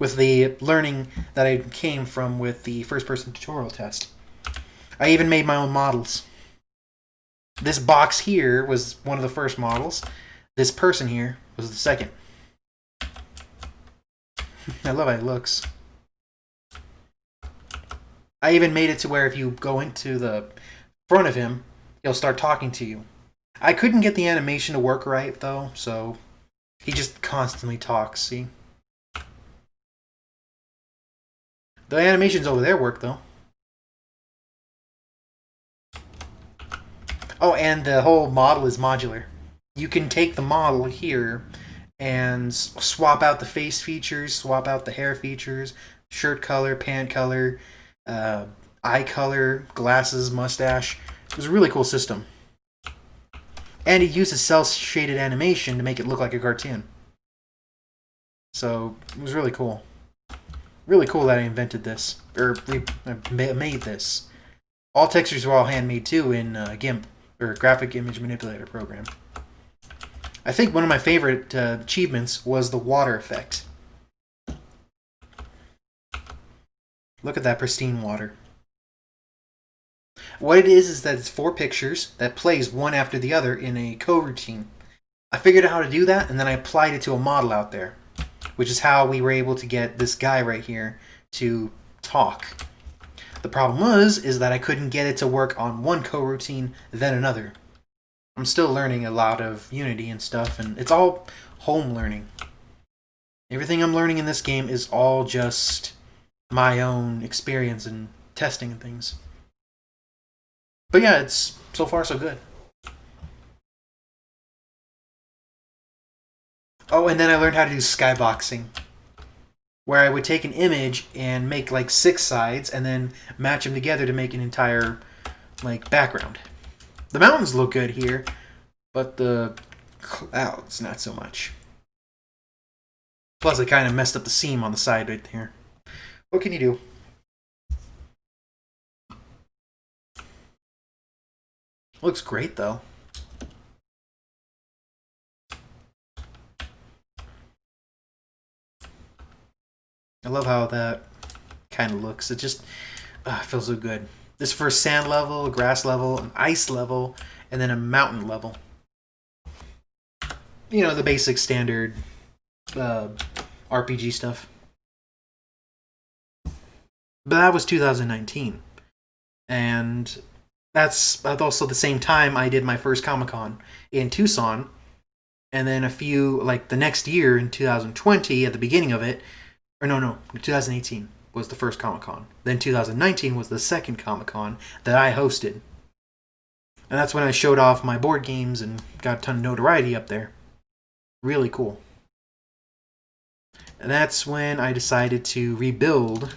With the learning that I came from with the first-person tutorial test. I even made my own models. This box here was one of the first models. This person here was the second. I love how it looks. I even made it to where if you go into the front of him, he'll start talking to you. I couldn't get the animation to work right, though, so he just constantly talks, see? The animations over there work, though. Oh, and the whole model is modular. You can take the model here and swap out the face features, swap out the hair features, shirt color, pant color, eye color, glasses, mustache. It was a really cool system. And it uses cel-shaded animation to make it look like a cartoon. So, it was really cool. Really cool that I invented this. Or made this. All textures were all handmade too in GIMP, or Graphic Image Manipulator program. I think one of my favorite achievements was the water effect. Look at that pristine water. What it is that it's 4 pictures that plays one after the other in a coroutine. I figured out how to do that, and then I applied it to a model out there, which is how we were able to get this guy right here to talk. The problem is that I couldn't get it to work on one coroutine, then another. I'm still learning a lot of Unity and stuff, and it's all home learning. Everything I'm learning in this game is all just my own experience and testing and things. But yeah, it's so far so good. Oh, and then I learned how to do skyboxing, where I would take an image and make like 6 sides and then match them together to make an entire like background. The mountains look good here, but the clouds not so much. Plus I kind of messed up the seam on the side right there. What can you do? Looks great though. I love how that kind of looks. It just feels so good. This first sand level, a grass level, an ice level, and then a mountain level. You know, the basic standard RPG stuff. But that was 2019. And that's also the same time I did my first Comic-Con in Tucson. And then the next year in 2020, at the beginning of it, 2018 was the first Comic-Con. Then 2019 was the second Comic-Con that I hosted. And that's when I showed off my board games and got a ton of notoriety up there. Really cool. And that's when I decided to rebuild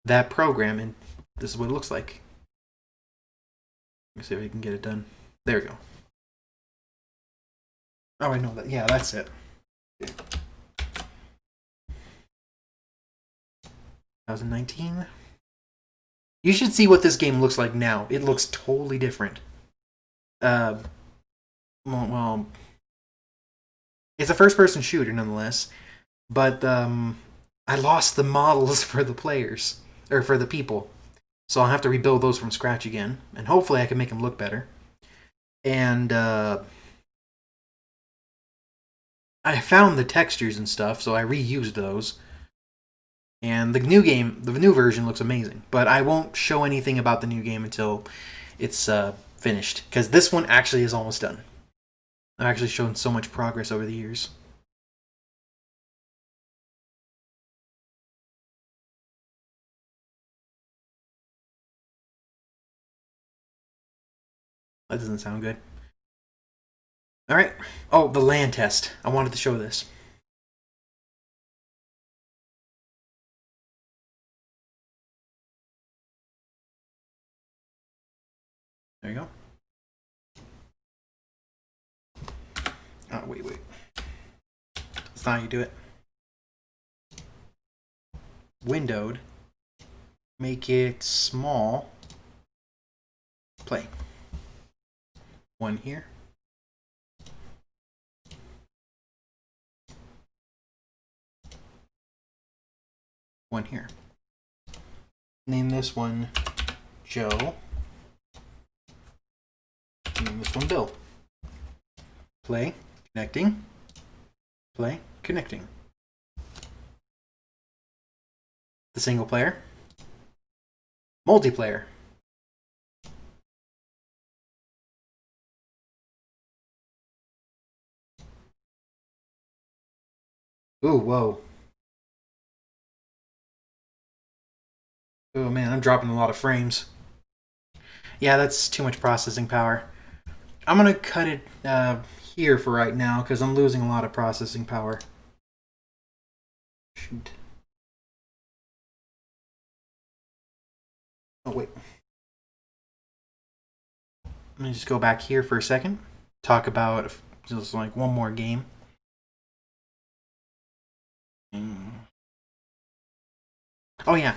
that program, and this is what it looks like. Let me see if I can get it done. There we go. Oh, I know that. Yeah, that's it. 2019. You should see what this game looks like now. It looks totally different. Well, it's a first-person shooter nonetheless, but I lost the models for the players, or for the people. So I'll have to rebuild those from scratch again, and hopefully I can make them look better. And I found the textures and stuff, so I reused those. And the new version looks amazing, but I won't show anything about the new game until it's finished, because this one actually is almost done. I've actually shown so much progress over the years. That doesn't sound good. Alright. Oh, the land test. I wanted to show this. There you go. Oh, wait. That's not how you do it. Windowed. Make it small. Play. One here. One here. Name this one Joe. Name this one Bill. Play. Connecting. Play. Connecting. The single player. Multiplayer. Ooh, whoa. Oh man, I'm dropping a lot of frames. Yeah, that's too much processing power. I'm gonna cut it here for right now because I'm losing a lot of processing power. Shoot. Oh wait. Let me just go back here for a second. Talk about just like one more game. Oh yeah.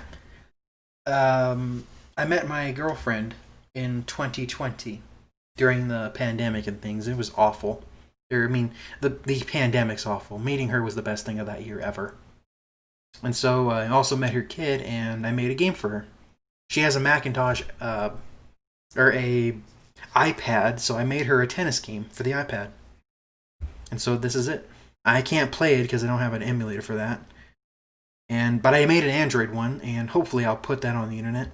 I met my girlfriend in 2020 during the pandemic and things. It was awful. I mean, the pandemic's awful. Meeting her was the best thing of that year ever. And so I also met her kid, and I made a game for her. She has a Macintosh or a iPad, so I made her a tennis game for the iPad. And so this is it. I can't play it because I don't have an emulator for that. But I made an Android one, and hopefully I'll put that on the internet.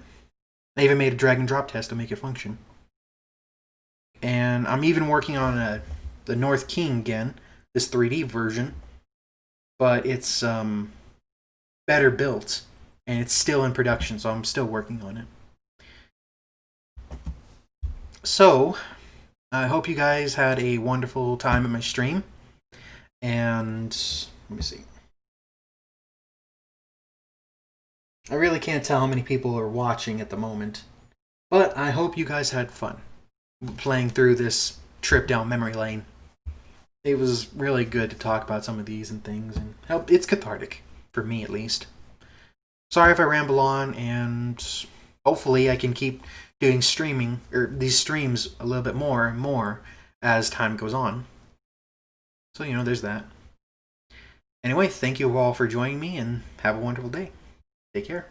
I even made a drag and drop test to make it function. And I'm even working on the North King again, this 3D version, but it's better built, and it's still in production, so I'm still working on it. So, I hope you guys had a wonderful time at my stream, and let me see. I really can't tell how many people are watching at the moment, but I hope you guys had fun playing through this trip down memory lane. It was really good to talk about some of these and things, and it's cathartic, for me at least. Sorry if I ramble on, and hopefully I can keep doing streaming, or these streams a little bit more and more as time goes on. So, there's that. Anyway, thank you all for joining me, and have a wonderful day. Take care.